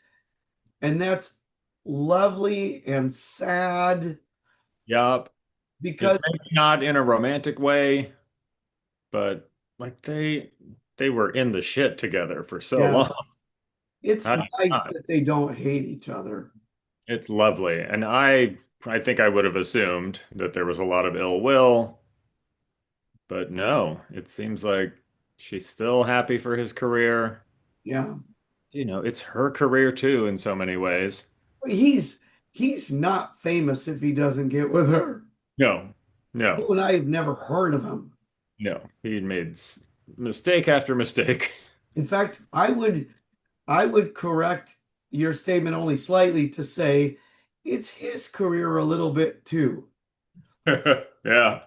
[SPEAKER 1] And that's lovely and sad
[SPEAKER 2] Yup. It's
[SPEAKER 1] because
[SPEAKER 2] maybe not in a romantic way, but like they were in the shit together for so
[SPEAKER 1] yeah,
[SPEAKER 2] long.
[SPEAKER 1] it's
[SPEAKER 2] How do you
[SPEAKER 1] nice
[SPEAKER 2] not?
[SPEAKER 1] that they don't hate each other.
[SPEAKER 2] It's lovely. And I think I would have assumed that there was a lot of ill will, but no, it seems like she's still happy for his career.
[SPEAKER 1] Yeah.
[SPEAKER 2] You know, it's her career too in so many ways.
[SPEAKER 1] He's he's not famous if he doesn't get with her.
[SPEAKER 2] No,
[SPEAKER 1] You
[SPEAKER 2] no,
[SPEAKER 1] and I have never heard of him.
[SPEAKER 2] no. He made mistake after mistake.
[SPEAKER 1] In fact, I would correct your statement only slightly to say it's his career a little bit too.
[SPEAKER 2] Yeah,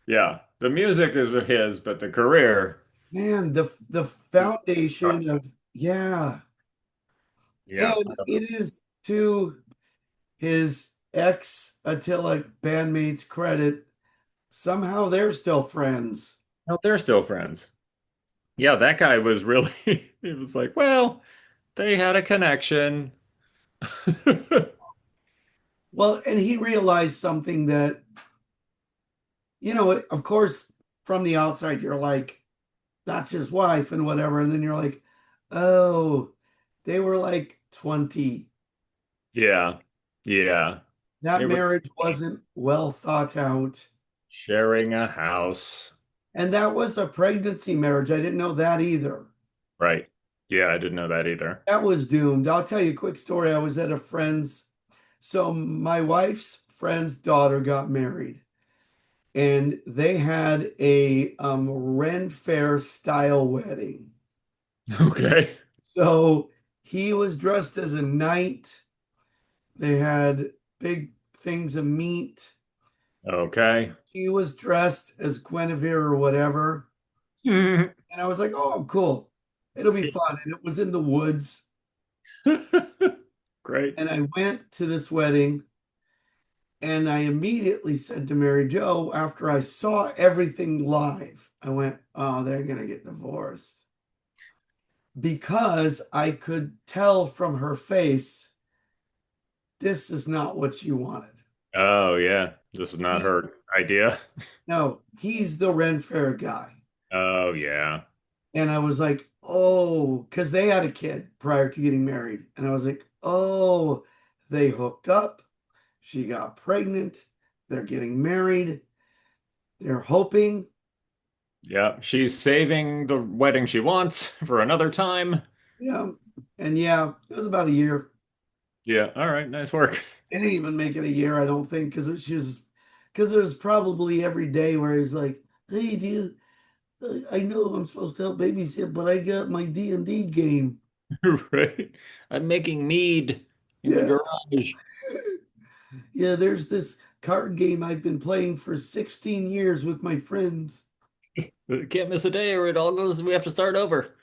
[SPEAKER 2] yeah. The music is his, but the career
[SPEAKER 1] Man, the
[SPEAKER 2] is,
[SPEAKER 1] foundation of yeah,
[SPEAKER 2] yeah.
[SPEAKER 1] and it is to his ex Attila bandmates credit. Somehow they're still friends.
[SPEAKER 2] No, they're still friends. Yeah, that guy was really, he was like, well, they had a connection.
[SPEAKER 1] Well, and he realized something that, of course, from the outside, you're like, that's his wife and whatever. And then you're like, oh, they were like 20.
[SPEAKER 2] Yeah, yeah.
[SPEAKER 1] That
[SPEAKER 2] They were
[SPEAKER 1] marriage wasn't well thought out.
[SPEAKER 2] sharing a house.
[SPEAKER 1] And that was a pregnancy marriage. I didn't know that either.
[SPEAKER 2] Right. Yeah, I didn't know that either.
[SPEAKER 1] That was doomed. I'll tell you a quick story. I was at a friend's. So my wife's friend's daughter got married, and they had a Ren Fair style wedding.
[SPEAKER 2] Okay.
[SPEAKER 1] So he was dressed as a knight. They had big things of meat.
[SPEAKER 2] Okay.
[SPEAKER 1] She was dressed as Guinevere or whatever. And I was like, oh, cool. It'll be fun. And it was in the woods.
[SPEAKER 2] Great.
[SPEAKER 1] And I went to this wedding and I immediately said to Mary Jo, after I saw everything live, I went, oh, they're going to get divorced. Because I could tell from her face, this is not what she wanted.
[SPEAKER 2] Oh yeah, this was not
[SPEAKER 1] He,
[SPEAKER 2] her idea.
[SPEAKER 1] no, he's the Ren Fair guy.
[SPEAKER 2] Oh yeah.
[SPEAKER 1] And I was like, oh, because they had a kid prior to getting married. And I was like, oh, they hooked up. She got pregnant. They're getting married. They're hoping.
[SPEAKER 2] Yeah, she's saving the wedding she wants for another time.
[SPEAKER 1] Yeah. And yeah, it was about a year.
[SPEAKER 2] Yeah, all right, nice work.
[SPEAKER 1] It didn't even make it a year, I don't think, because because there's probably every day where he's like, hey, dude, I know I'm supposed to help babysit, but I got my D&D game.
[SPEAKER 2] Right. I'm making mead in the
[SPEAKER 1] Yeah.
[SPEAKER 2] garage.
[SPEAKER 1] Yeah, there's this card game I've been playing for 16 years with my friends.
[SPEAKER 2] Can't miss a day or it all goes, we have to start over.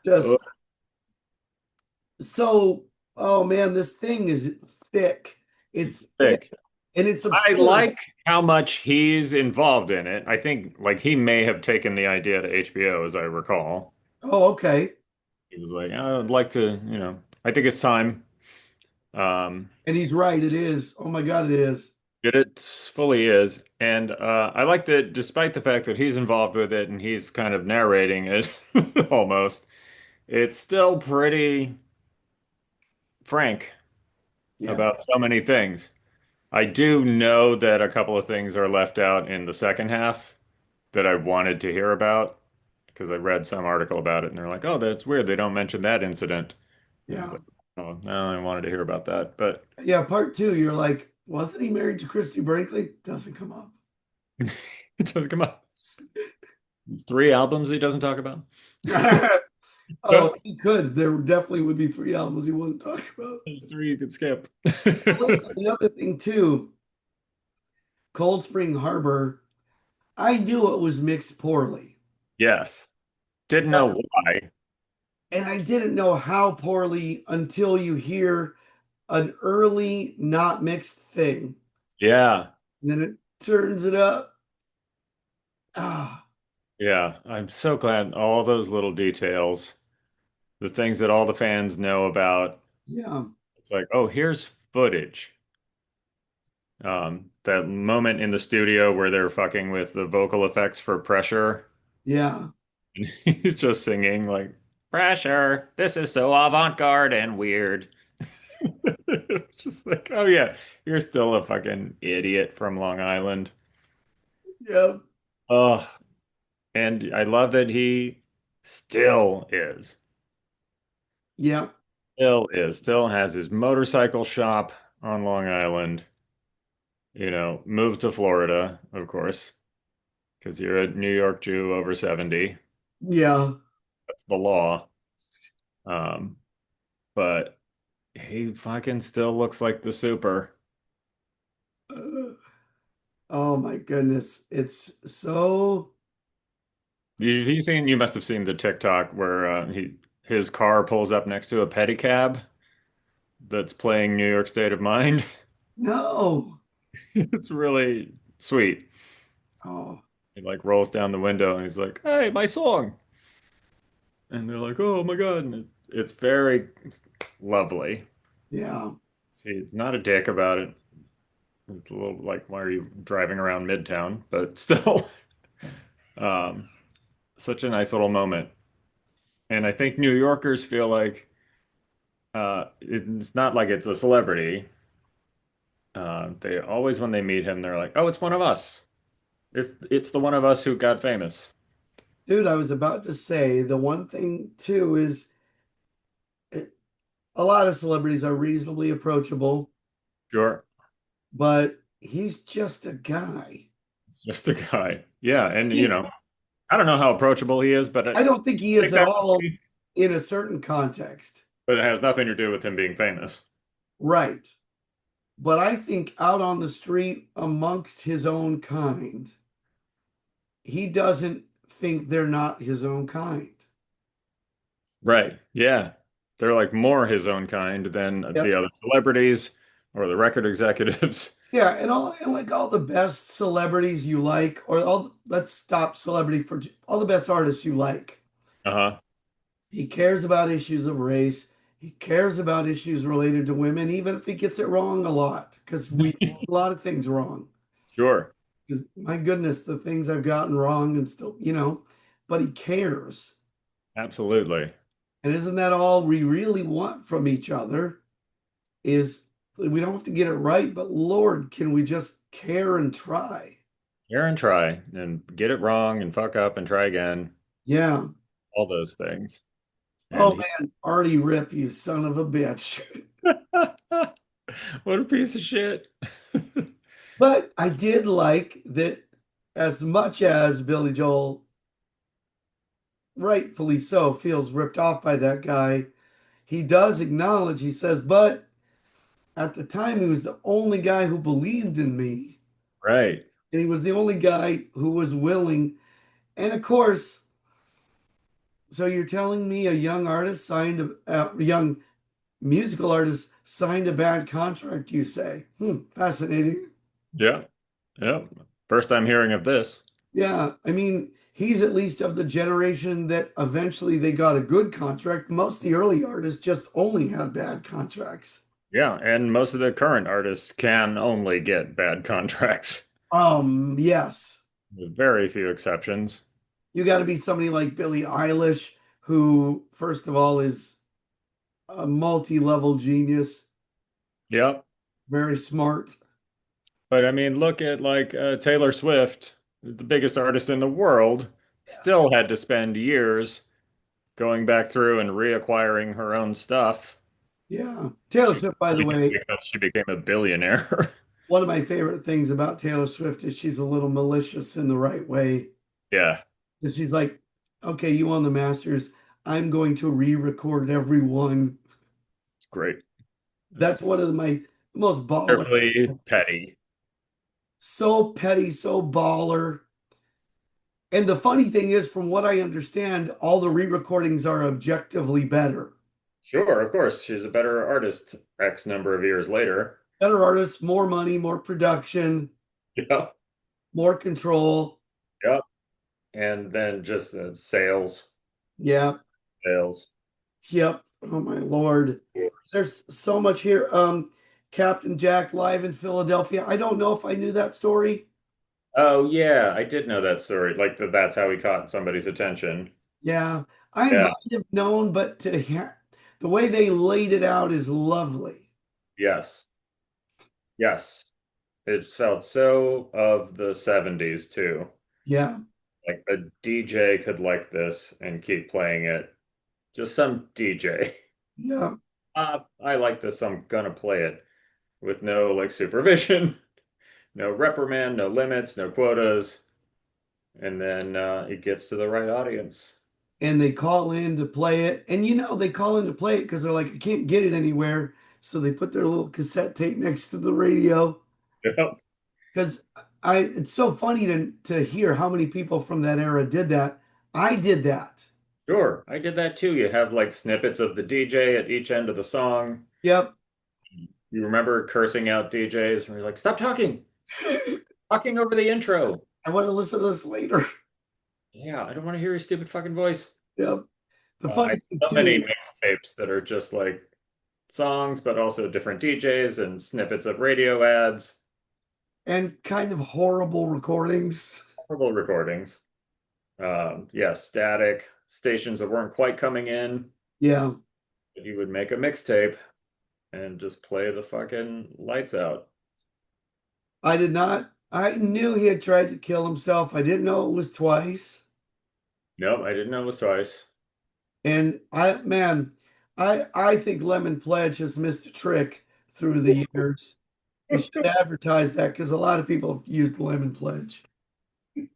[SPEAKER 1] Just so, oh man, this thing is thick. It's thick
[SPEAKER 2] Thick.
[SPEAKER 1] and it's
[SPEAKER 2] I
[SPEAKER 1] absurd.
[SPEAKER 2] like how much he's involved in it. I think like he may have taken the idea to HBO, as I recall.
[SPEAKER 1] Oh, okay.
[SPEAKER 2] He was like, I would like to, I think it's time. Um,
[SPEAKER 1] And he's right, it is. Oh my God, it is.
[SPEAKER 2] it fully is. And I like that despite the fact that he's involved with it and he's kind of narrating it almost, it's still pretty frank
[SPEAKER 1] Yeah.
[SPEAKER 2] about so many things. I do know that a couple of things are left out in the second half that I wanted to hear about because I read some article about it and they're like, oh, that's weird. They don't mention that incident. I was
[SPEAKER 1] Yeah.
[SPEAKER 2] like, oh, no, I wanted to hear about that. But
[SPEAKER 1] Yeah, part two, you're like, wasn't he married to Christy Brinkley? Doesn't come up.
[SPEAKER 2] it doesn't come up. There's three albums he doesn't talk about.
[SPEAKER 1] Oh, he could. There definitely would be three albums he wouldn't talk about.
[SPEAKER 2] There's three you could skip.
[SPEAKER 1] Listen, the other thing too, Cold Spring Harbor, I knew it was mixed poorly,
[SPEAKER 2] Yes. Didn't know
[SPEAKER 1] but
[SPEAKER 2] why.
[SPEAKER 1] and I didn't know how poorly until you hear an early not mixed thing.
[SPEAKER 2] Yeah.
[SPEAKER 1] And then it turns it up. Ah,
[SPEAKER 2] Yeah. I'm so glad all those little details, the things that all the fans know about.
[SPEAKER 1] yeah,
[SPEAKER 2] It's like, oh, here's footage. That moment in the studio where they're fucking with the vocal effects for Pressure.
[SPEAKER 1] yeah,
[SPEAKER 2] And he's just singing like, Pressure, this is so avant-garde and weird. It's just like, oh yeah, you're still a fucking idiot from Long Island.
[SPEAKER 1] yeah,
[SPEAKER 2] Oh, and I love that he still is,
[SPEAKER 1] yeah,
[SPEAKER 2] still has his motorcycle shop on Long Island. Moved to Florida, of course, because you're a New York Jew over 70.
[SPEAKER 1] yeah.
[SPEAKER 2] That's the law. Um, but he fucking still looks like the super.
[SPEAKER 1] Uh, oh my goodness. It's so,
[SPEAKER 2] You must have seen the TikTok where his car pulls up next to a pedicab that's playing New York State of Mind.
[SPEAKER 1] no.
[SPEAKER 2] It's really sweet.
[SPEAKER 1] Oh,
[SPEAKER 2] He like rolls down the window and he's like, "Hey, my song." And they're like, "Oh my God." And it's very lovely.
[SPEAKER 1] yeah,
[SPEAKER 2] See, it's not a dick about it. It's a little like, why are you driving around Midtown? But still, um, such a nice little moment. And I think New Yorkers feel like it's not like it's a celebrity. They always, when they meet him, they're like, "Oh, it's one of us. It's the one of us who got famous."
[SPEAKER 1] dude, I was about to say the one thing too is it, a lot of celebrities are reasonably approachable,
[SPEAKER 2] Sure,
[SPEAKER 1] but he's just a guy.
[SPEAKER 2] it's just a guy. Yeah, and
[SPEAKER 1] He,
[SPEAKER 2] I don't know how approachable he is, but I
[SPEAKER 1] I don't think he is
[SPEAKER 2] think
[SPEAKER 1] at
[SPEAKER 2] that,
[SPEAKER 1] all in a certain context.
[SPEAKER 2] but it has nothing to do with him being famous.
[SPEAKER 1] Right. But I think out on the street amongst his own kind, he doesn't think they're not his own kind.
[SPEAKER 2] Right. Yeah. They're like more his own kind than
[SPEAKER 1] Yep.
[SPEAKER 2] the other celebrities or the record executives.
[SPEAKER 1] Yeah, and like all the best celebrities you like, or all let's stop celebrity for all the best artists you like.
[SPEAKER 2] Uh-huh.
[SPEAKER 1] He cares about issues of race. He cares about issues related to women, even if he gets it wrong a lot, because we do a lot of things wrong.
[SPEAKER 2] Sure.
[SPEAKER 1] Because my goodness, the things I've gotten wrong and still, but he cares.
[SPEAKER 2] Absolutely.
[SPEAKER 1] And isn't that all we really want from each other? Is we don't have to get it right, but Lord, can we just care and try?
[SPEAKER 2] Hear and try and get it wrong and fuck up and try again.
[SPEAKER 1] Yeah.
[SPEAKER 2] All those things. And
[SPEAKER 1] Oh
[SPEAKER 2] he,
[SPEAKER 1] man, Artie Rip, you son of a bitch.
[SPEAKER 2] what a piece of shit.
[SPEAKER 1] But I did like that as much as Billy Joel, rightfully so, feels ripped off by that guy, he does acknowledge, he says, but at the time he was the only guy who believed in me.
[SPEAKER 2] Right.
[SPEAKER 1] And he was the only guy who was willing. And of course, so you're telling me a young artist signed a young musical artist signed a bad contract, you say? Fascinating.
[SPEAKER 2] Yeah. Yeah. First time hearing of this.
[SPEAKER 1] Yeah, I mean, he's at least of the generation that eventually they got a good contract. Most of the early artists just only had bad contracts.
[SPEAKER 2] Yeah. And most of the current artists can only get bad contracts,
[SPEAKER 1] Yes.
[SPEAKER 2] with very few exceptions.
[SPEAKER 1] You got to be somebody like Billie Eilish, who, first of all, is a multi-level genius,
[SPEAKER 2] Yep.
[SPEAKER 1] very smart.
[SPEAKER 2] But I mean, look at like Taylor Swift, the biggest artist in the world,
[SPEAKER 1] Yes.
[SPEAKER 2] still had to spend years going back through and reacquiring her own stuff
[SPEAKER 1] Yeah. Taylor Swift, by the way,
[SPEAKER 2] because she became a billionaire.
[SPEAKER 1] one of my favorite things about Taylor Swift is she's a little malicious in the right way.
[SPEAKER 2] Yeah,
[SPEAKER 1] 'Cause she's like, okay, you won the Masters. I'm going to re-record every one.
[SPEAKER 2] great.
[SPEAKER 1] That's
[SPEAKER 2] It's
[SPEAKER 1] one of my most baller.
[SPEAKER 2] carefully petty.
[SPEAKER 1] So petty, so baller. And the funny thing is, from what I understand, all the re-recordings are objectively better.
[SPEAKER 2] Sure, of course, she's a better artist X number of years later.
[SPEAKER 1] Better artists, more money, more production,
[SPEAKER 2] Yep,
[SPEAKER 1] more control.
[SPEAKER 2] yep. And then just sales,
[SPEAKER 1] Yeah.
[SPEAKER 2] sales.
[SPEAKER 1] Yep. Oh my Lord. There's so much here. Captain Jack live in Philadelphia. I don't know if I knew that story.
[SPEAKER 2] Oh yeah, I did know that story. Like that's how he caught somebody's attention.
[SPEAKER 1] Yeah, I
[SPEAKER 2] Yeah,
[SPEAKER 1] might have known, but to hear the way they laid it out is lovely.
[SPEAKER 2] yes, yes. It felt so of the 70s too.
[SPEAKER 1] Yeah,
[SPEAKER 2] Like a DJ could like this and keep playing it. Just some DJ.
[SPEAKER 1] yeah.
[SPEAKER 2] I like this, I'm gonna play it with no like supervision, no reprimand, no limits, no quotas, and then it gets to the right audience.
[SPEAKER 1] And they call in to play it. And they call in to play it because they're like, I can't get it anywhere. So they put their little cassette tape next to the radio.
[SPEAKER 2] Yep.
[SPEAKER 1] Because it's so funny to hear how many people from that era did that. I did that.
[SPEAKER 2] Sure, I did that too. You have like snippets of the DJ at each end of the song.
[SPEAKER 1] Yep.
[SPEAKER 2] You remember cursing out DJs and you're like, stop talking over the intro.
[SPEAKER 1] I want to listen to this later.
[SPEAKER 2] Yeah, I don't want to hear your stupid fucking voice.
[SPEAKER 1] Yep. The
[SPEAKER 2] I
[SPEAKER 1] funny thing
[SPEAKER 2] so many
[SPEAKER 1] too,
[SPEAKER 2] mixtapes that are just like songs, but also different DJs and snippets of radio ads,
[SPEAKER 1] and kind of horrible recordings.
[SPEAKER 2] horrible recordings. Yeah, static stations that weren't quite coming in.
[SPEAKER 1] Yeah.
[SPEAKER 2] But you would make a mixtape and just play the fucking lights out.
[SPEAKER 1] I did not. I knew he had tried to kill himself. I didn't know it was twice.
[SPEAKER 2] Nope, I didn't know it was twice.
[SPEAKER 1] And I think Lemon Pledge has missed a trick through the years. He should advertise that because a lot of people have used Lemon Pledge.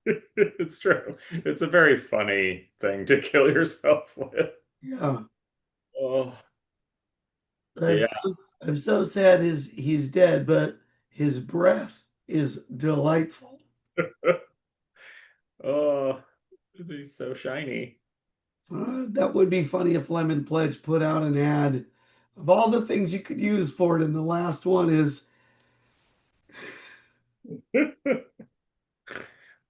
[SPEAKER 2] It's true. It's a very funny thing to kill yourself with.
[SPEAKER 1] Yeah.
[SPEAKER 2] Oh,
[SPEAKER 1] I'm
[SPEAKER 2] yeah.
[SPEAKER 1] so, I'm so sad he's dead, but his breath is delightful.
[SPEAKER 2] Oh, he's so shiny.
[SPEAKER 1] That would be funny if Lemon Pledge put out an ad of all the things you could use for it, and the last one is,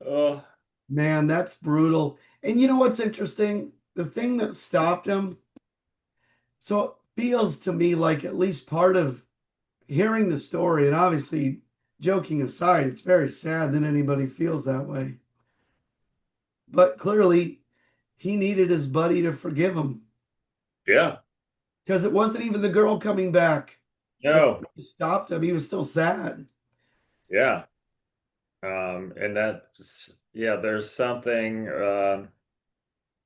[SPEAKER 2] Oh,
[SPEAKER 1] man, that's brutal. And you know what's interesting? The thing that stopped him, so it feels to me like at least part of hearing the story, and obviously joking aside, it's very sad that anybody feels that way. But clearly, he needed his buddy to forgive him
[SPEAKER 2] yeah.
[SPEAKER 1] because it wasn't even the girl coming back that
[SPEAKER 2] No.
[SPEAKER 1] stopped him. He was still sad.
[SPEAKER 2] Yeah. And that's, yeah, there's something,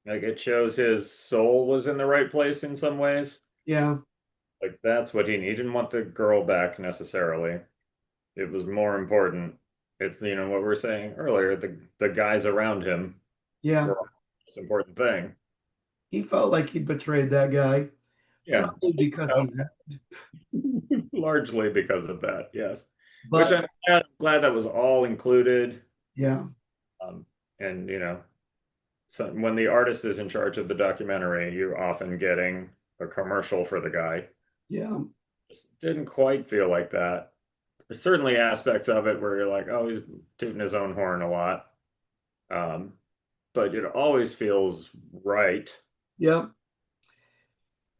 [SPEAKER 2] like it shows his soul was in the right place in some ways.
[SPEAKER 1] Yeah,
[SPEAKER 2] Like that's what he didn't want the girl back necessarily. It was more important. It's, what we were saying earlier, the guys around him
[SPEAKER 1] yeah.
[SPEAKER 2] were the most important thing.
[SPEAKER 1] He felt like he betrayed that guy,
[SPEAKER 2] Yeah.
[SPEAKER 1] probably because he had.
[SPEAKER 2] Largely because of that, yes. Which
[SPEAKER 1] But
[SPEAKER 2] I'm glad that was all included.
[SPEAKER 1] yeah,
[SPEAKER 2] Um, and so when the artist is in charge of the documentary, you're often getting a commercial for the guy.
[SPEAKER 1] yeah,
[SPEAKER 2] Just didn't quite feel like that. There's certainly aspects of it where you're like, oh, he's tooting his own horn a lot. Um, but it always feels right.
[SPEAKER 1] yeah.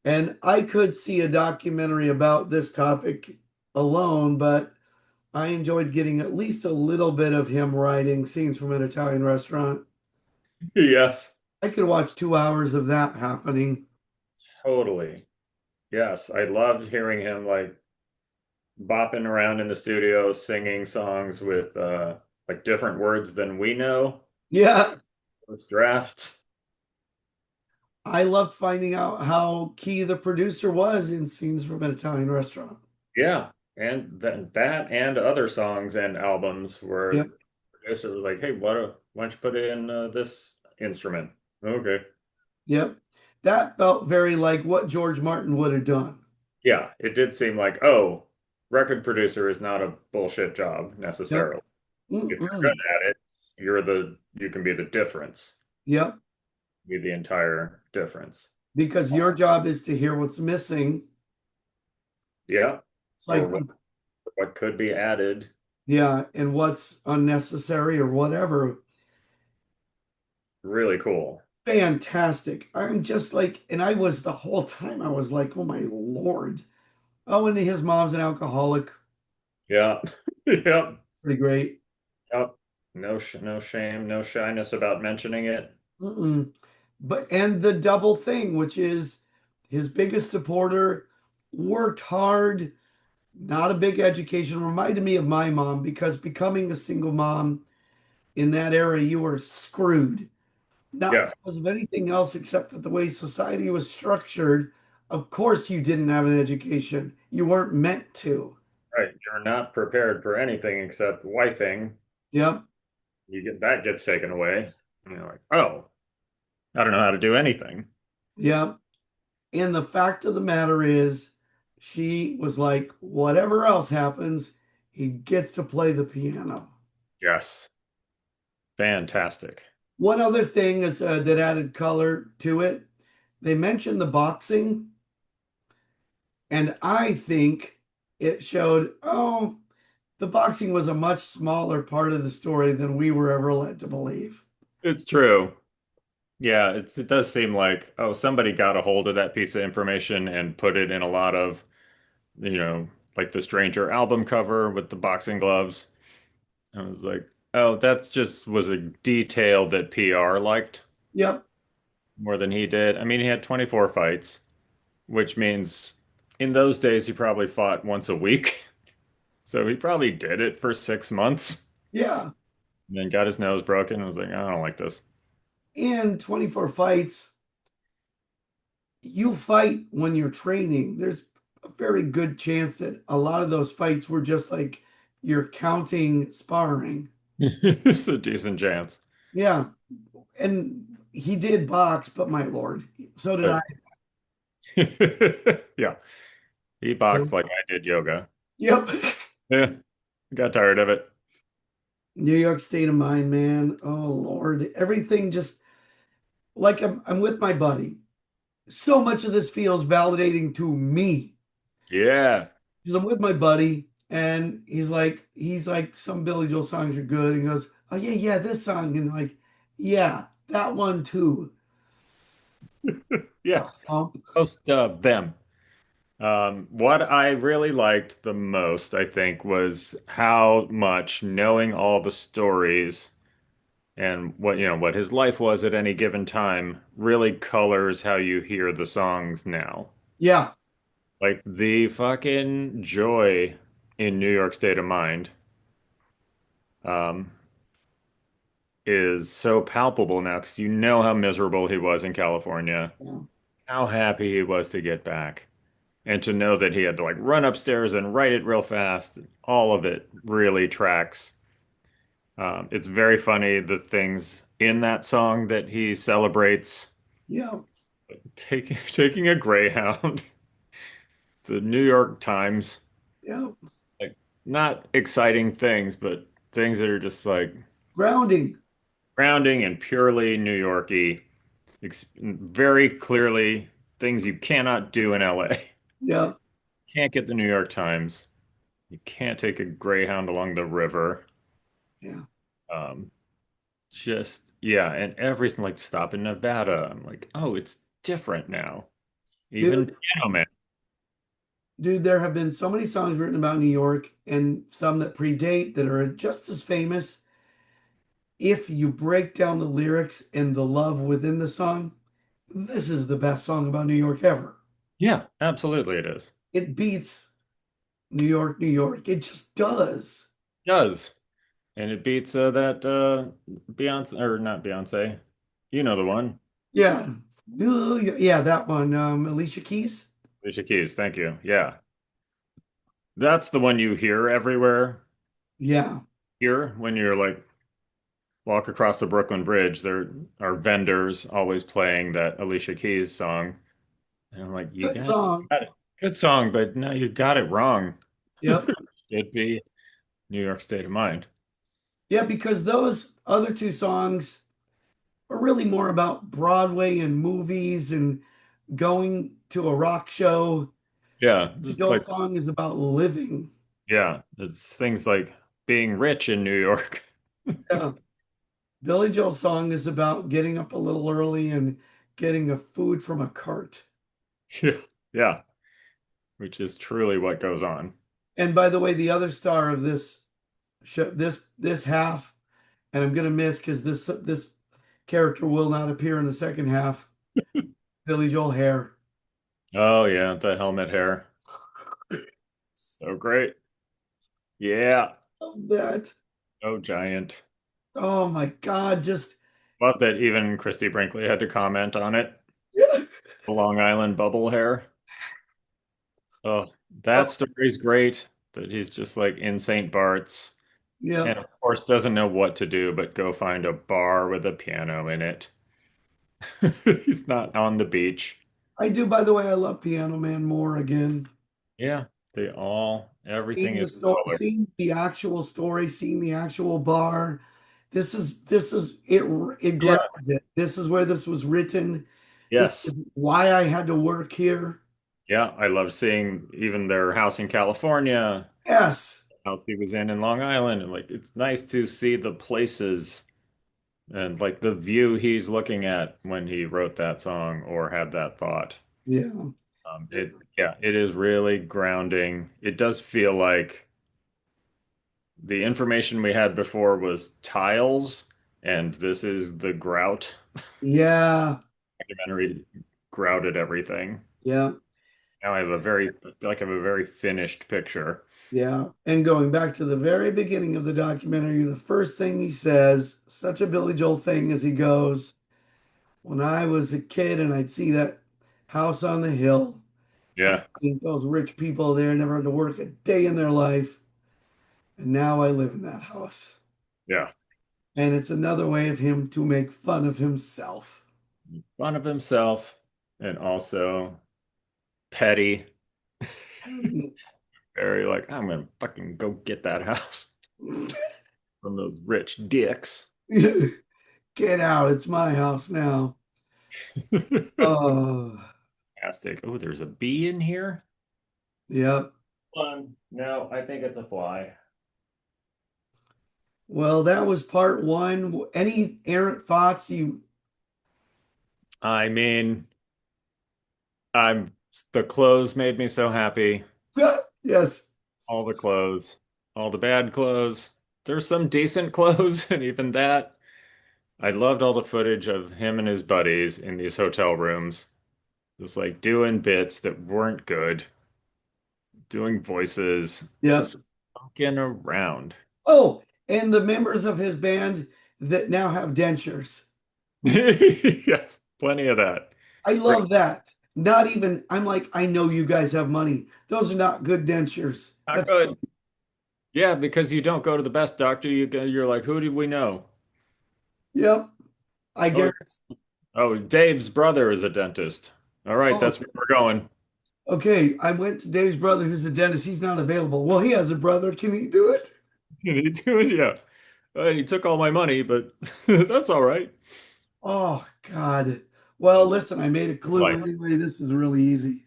[SPEAKER 1] And I could see a documentary about this topic alone, but I enjoyed getting at least a little bit of him writing scenes from an Italian restaurant.
[SPEAKER 2] Yes,
[SPEAKER 1] I could watch 2 hours of that happening.
[SPEAKER 2] totally. Yes, I loved hearing him like bopping around in the studio singing songs with like different words than we know.
[SPEAKER 1] Yeah,
[SPEAKER 2] It's drafts.
[SPEAKER 1] I loved finding out how key the producer was in scenes from an Italian restaurant.
[SPEAKER 2] Yeah. And that and other songs and albums where
[SPEAKER 1] Yep,
[SPEAKER 2] the producer was like, hey, why don't you put in this instrument? Okay.
[SPEAKER 1] yep. That felt very like what George Martin would have done.
[SPEAKER 2] Yeah, it did seem like, oh, record producer is not a bullshit job
[SPEAKER 1] Yep.
[SPEAKER 2] necessarily. If you're good
[SPEAKER 1] Mm-mm.
[SPEAKER 2] at it, you can be the difference,
[SPEAKER 1] Yep.
[SPEAKER 2] be the entire difference.
[SPEAKER 1] Because your job is to hear what's missing.
[SPEAKER 2] Yeah.
[SPEAKER 1] It's
[SPEAKER 2] Or
[SPEAKER 1] like,
[SPEAKER 2] what could be added.
[SPEAKER 1] yeah, and what's unnecessary or whatever.
[SPEAKER 2] Really cool.
[SPEAKER 1] Fantastic. I'm just like, and I was the whole time, I was like, oh my Lord. Oh, and his mom's an alcoholic.
[SPEAKER 2] Yeah. Yep.
[SPEAKER 1] Pretty great.
[SPEAKER 2] Yep. No shame, no shyness about mentioning it.
[SPEAKER 1] Mm-mm. But, and the double thing, which is his biggest supporter, worked hard, not a big education, reminded me of my mom because becoming a single mom in that era, you were screwed. Not
[SPEAKER 2] Yeah.
[SPEAKER 1] because of anything else except that the way society was structured, of course you didn't have an education. You weren't meant to.
[SPEAKER 2] Right. You're not prepared for anything except wifing.
[SPEAKER 1] Yep.
[SPEAKER 2] You get that gets taken away. And you're like, oh, I don't know how to do anything.
[SPEAKER 1] Yep. And the fact of the matter is, she was like, whatever else happens, he gets to play the piano.
[SPEAKER 2] Yes. Fantastic.
[SPEAKER 1] One other thing is that added color to it. They mentioned the boxing, and I think it showed, oh, the boxing was a much smaller part of the story than we were ever led to believe.
[SPEAKER 2] It's true. Yeah, it does seem like, oh, somebody got a hold of that piece of information and put it in a lot of, you know, like the Stranger album cover with the boxing gloves. I was like, oh, that's just was a detail that PR liked
[SPEAKER 1] Yep.
[SPEAKER 2] more than he did. I mean, he had 24 fights, which means in those days he probably fought once a week. So he probably did it for 6 months
[SPEAKER 1] Yeah.
[SPEAKER 2] and then got his nose broken. I was like, I don't like this.
[SPEAKER 1] And 24 fights, you fight when you're training. There's a very good chance that a lot of those fights were just like you're counting sparring.
[SPEAKER 2] It's a decent chance.
[SPEAKER 1] Yeah. And he did box, but my lord, so did I.
[SPEAKER 2] But yeah, he boxed like I did yoga.
[SPEAKER 1] Yep.
[SPEAKER 2] Yeah, got tired of it.
[SPEAKER 1] New York State of Mind, man. Oh Lord, everything just like I'm with my buddy. So much of this feels validating to me
[SPEAKER 2] Yeah.
[SPEAKER 1] because I'm with my buddy, and he's like, some Billy Joel songs are good, and he goes, oh yeah, yeah, this song, and like, yeah, that one too.
[SPEAKER 2] Yeah.
[SPEAKER 1] Um,
[SPEAKER 2] Most of them. What I really liked the most, I think, was how much knowing all the stories and what his life was at any given time really colors how you hear the songs now.
[SPEAKER 1] yeah,
[SPEAKER 2] Like the fucking joy in New York State of Mind, um, is so palpable now because you know how miserable he was in California,
[SPEAKER 1] yeah,
[SPEAKER 2] how happy he was to get back. And to know that he had to like run upstairs and write it real fast, all of it really tracks. It's very funny the things in that song that he celebrates
[SPEAKER 1] yeah,
[SPEAKER 2] taking a Greyhound to New York Times.
[SPEAKER 1] yeah.
[SPEAKER 2] Like not exciting things, but things that are just like
[SPEAKER 1] Grounding.
[SPEAKER 2] grounding and purely New Yorky. Very clearly things you cannot do in LA.
[SPEAKER 1] Yeah,
[SPEAKER 2] Can't get the New York Times. You can't take a Greyhound along the river.
[SPEAKER 1] yeah.
[SPEAKER 2] Um, just yeah, and everything like stop in Nevada. I'm like, oh, it's different now. Even
[SPEAKER 1] Dude,
[SPEAKER 2] Piano Man.
[SPEAKER 1] there have been so many songs written about New York and some that predate that are just as famous. If you break down the lyrics and the love within the song, this is the best song about New York ever.
[SPEAKER 2] Yeah, absolutely it is.
[SPEAKER 1] It beats New York, New York. It just does.
[SPEAKER 2] It does. And it beats that Beyonce or not Beyonce. You know the one.
[SPEAKER 1] Yeah. Ooh, yeah, yeah, that one. Alicia Keys.
[SPEAKER 2] Alicia Keys, thank you. Yeah. That's the one you hear everywhere
[SPEAKER 1] Yeah.
[SPEAKER 2] here when you're like walk across the Brooklyn Bridge. There are vendors always playing that Alicia Keys song. And I'm like,
[SPEAKER 1] Good song.
[SPEAKER 2] got it. Good song, but no, you got it wrong.
[SPEAKER 1] Yep.
[SPEAKER 2] It'd be New York State of Mind.
[SPEAKER 1] Yeah, because those other two songs are really more about Broadway and movies and going to a rock show.
[SPEAKER 2] Yeah,
[SPEAKER 1] The
[SPEAKER 2] just
[SPEAKER 1] Joel
[SPEAKER 2] like
[SPEAKER 1] song is about living.
[SPEAKER 2] yeah, it's things like being rich in New York.
[SPEAKER 1] Yeah. Billy Joel song is about getting up a little early and getting a food from a cart.
[SPEAKER 2] Yeah, yeah, which is truly what goes on.
[SPEAKER 1] And by the way, the other star of this show, this half, and I'm gonna miss because this character will not appear in the second half. Billy Joel hair.
[SPEAKER 2] Oh yeah, the helmet hair. So great. Yeah.
[SPEAKER 1] Love that.
[SPEAKER 2] Oh giant.
[SPEAKER 1] Oh my God, just
[SPEAKER 2] Love that even Christy Brinkley had to comment on it.
[SPEAKER 1] yeah.
[SPEAKER 2] The Long Island bubble hair. Oh,
[SPEAKER 1] Oh,
[SPEAKER 2] that story's great. That he's just like in St. Bart's
[SPEAKER 1] yeah.
[SPEAKER 2] and of course doesn't know what to do but go find a bar with a piano in it. He's not on the beach.
[SPEAKER 1] I do, by the way, I love Piano Man more again.
[SPEAKER 2] Yeah, everything
[SPEAKER 1] Seeing the
[SPEAKER 2] is
[SPEAKER 1] story,
[SPEAKER 2] color.
[SPEAKER 1] seeing the actual story, seeing the actual bar. This is it. It
[SPEAKER 2] Yeah.
[SPEAKER 1] grounds it. This is where this was written. This
[SPEAKER 2] Yes.
[SPEAKER 1] is why I had to work here.
[SPEAKER 2] Yeah, I love seeing even their house in California,
[SPEAKER 1] Yes.
[SPEAKER 2] house he was in Long Island, and like it's nice to see the places and like the view he's looking at when he wrote that song or had that thought.
[SPEAKER 1] Yeah.
[SPEAKER 2] Yeah, it is really grounding. It does feel like the information we had before was tiles, and this is the grout
[SPEAKER 1] Yeah.
[SPEAKER 2] documentary grouted everything.
[SPEAKER 1] Yeah.
[SPEAKER 2] Now I have a very like I have a very finished picture.
[SPEAKER 1] Yeah. And going back to the very beginning of the documentary, the first thing he says, such a Billy Joel thing, as he goes, when I was a kid and I'd see that house on the hill, I
[SPEAKER 2] Yeah,
[SPEAKER 1] think those rich people there never had to work a day in their life. And now I live in that house.
[SPEAKER 2] yeah.
[SPEAKER 1] And it's another way of him to make fun of himself.
[SPEAKER 2] Fun of himself and also petty. Very like, I'm gonna fucking go get that house. from those rich dicks.
[SPEAKER 1] Get out. It's my house now. Oh,
[SPEAKER 2] Fantastic. Oh, there's a bee in here.
[SPEAKER 1] yep.
[SPEAKER 2] No, I think it's a fly.
[SPEAKER 1] Well, that was part one. Any errant thoughts you
[SPEAKER 2] I mean, I'm the clothes made me so happy.
[SPEAKER 1] yes.
[SPEAKER 2] All the clothes, all the bad clothes. There's some decent clothes, and even that. I loved all the footage of him and his buddies in these hotel rooms, just like doing bits that weren't good, doing voices,
[SPEAKER 1] Yep.
[SPEAKER 2] just fucking around.
[SPEAKER 1] Oh, and the members of his band that now have dentures.
[SPEAKER 2] Yes, plenty of that.
[SPEAKER 1] I
[SPEAKER 2] Great.
[SPEAKER 1] love that. Not even, I'm like, I know you guys have money. Those are not good dentures.
[SPEAKER 2] Not
[SPEAKER 1] That's,
[SPEAKER 2] good. Yeah, because you don't go to the best doctor. You're like, who do we know?
[SPEAKER 1] yep. I
[SPEAKER 2] Oh,
[SPEAKER 1] guarantee.
[SPEAKER 2] oh, Dave's brother is a dentist. All right,
[SPEAKER 1] Oh,
[SPEAKER 2] that's where we're going.
[SPEAKER 1] okay. I went to Dave's brother, who's a dentist. He's not available. Well, he has a brother. Can he do it?
[SPEAKER 2] Can he do it? Yeah. He took all my money, but that's all right.
[SPEAKER 1] Oh, God. Well, listen, I made a clue
[SPEAKER 2] Like,
[SPEAKER 1] anyway. This is really easy.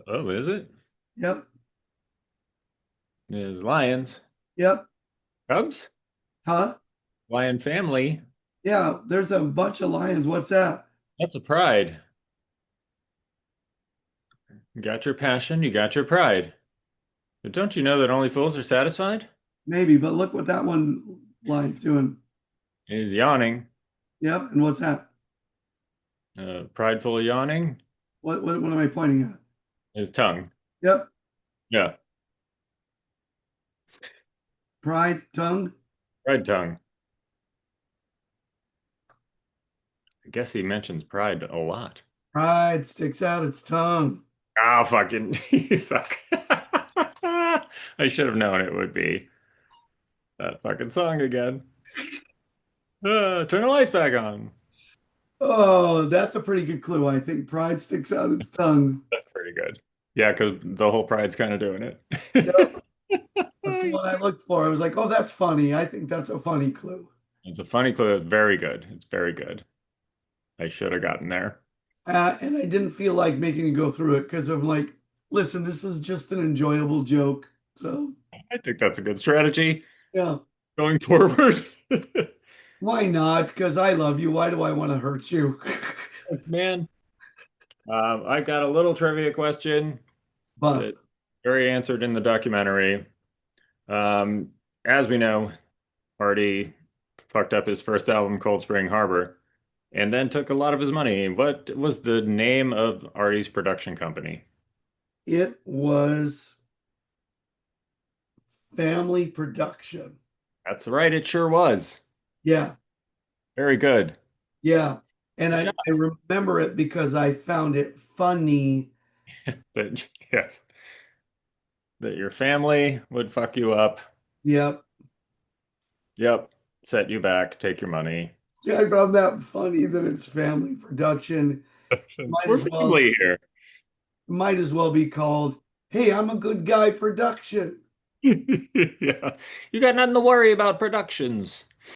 [SPEAKER 2] oh, is it?
[SPEAKER 1] Yep.
[SPEAKER 2] There's lions,
[SPEAKER 1] Yep.
[SPEAKER 2] cubs,
[SPEAKER 1] Huh?
[SPEAKER 2] lion family.
[SPEAKER 1] Yeah. There's a bunch of lions. What's that?
[SPEAKER 2] That's a pride. You got your passion, you got your pride. But don't you know that only fools are satisfied?
[SPEAKER 1] Maybe, but look what that one lion's doing.
[SPEAKER 2] He's yawning,
[SPEAKER 1] Yep. And what's that?
[SPEAKER 2] prideful yawning.
[SPEAKER 1] What am I pointing at?
[SPEAKER 2] His tongue.
[SPEAKER 1] Yep.
[SPEAKER 2] Yeah,
[SPEAKER 1] Pride, tongue.
[SPEAKER 2] pride tongue. I guess he mentions pride a lot.
[SPEAKER 1] Pride sticks out its tongue.
[SPEAKER 2] Ah, fucking, you suck. I should have known it would be that fucking song again. Turn the lights back on.
[SPEAKER 1] Oh, that's a pretty good clue. I think pride sticks out its tongue.
[SPEAKER 2] That's pretty good. Yeah, because the whole pride's kind of doing
[SPEAKER 1] Yep.
[SPEAKER 2] it.
[SPEAKER 1] That's the one I looked for. I was like, oh, that's funny. I think that's a funny clue.
[SPEAKER 2] It's a funny clue. It's very good. It's very good. I should have gotten there.
[SPEAKER 1] And I didn't feel like making you go through it because I'm like, listen, this is just an enjoyable joke. So,
[SPEAKER 2] I think that's a good strategy
[SPEAKER 1] yeah,
[SPEAKER 2] going forward.
[SPEAKER 1] why not? Because I love you. Why do I want to hurt you?
[SPEAKER 2] Thanks, man. I've got a little trivia question
[SPEAKER 1] Bust.
[SPEAKER 2] that Barry answered in the documentary. Um, as we know, Artie fucked up his first album, Cold Spring Harbor, and then took a lot of his money. What was the name of Artie's production company?
[SPEAKER 1] It was family production.
[SPEAKER 2] That's right, it sure was.
[SPEAKER 1] Yeah,
[SPEAKER 2] Very good.
[SPEAKER 1] yeah. And
[SPEAKER 2] Good
[SPEAKER 1] I remember it because I found it funny.
[SPEAKER 2] That yes, that your family would fuck you up.
[SPEAKER 1] Yep.
[SPEAKER 2] Yep, set you back, take your money.
[SPEAKER 1] Yeah, I found that funny that it's family production. Might
[SPEAKER 2] We're
[SPEAKER 1] as well
[SPEAKER 2] family here.
[SPEAKER 1] might as well be called, Hey, I'm a good guy production.
[SPEAKER 2] Yeah, you got nothing to worry about productions.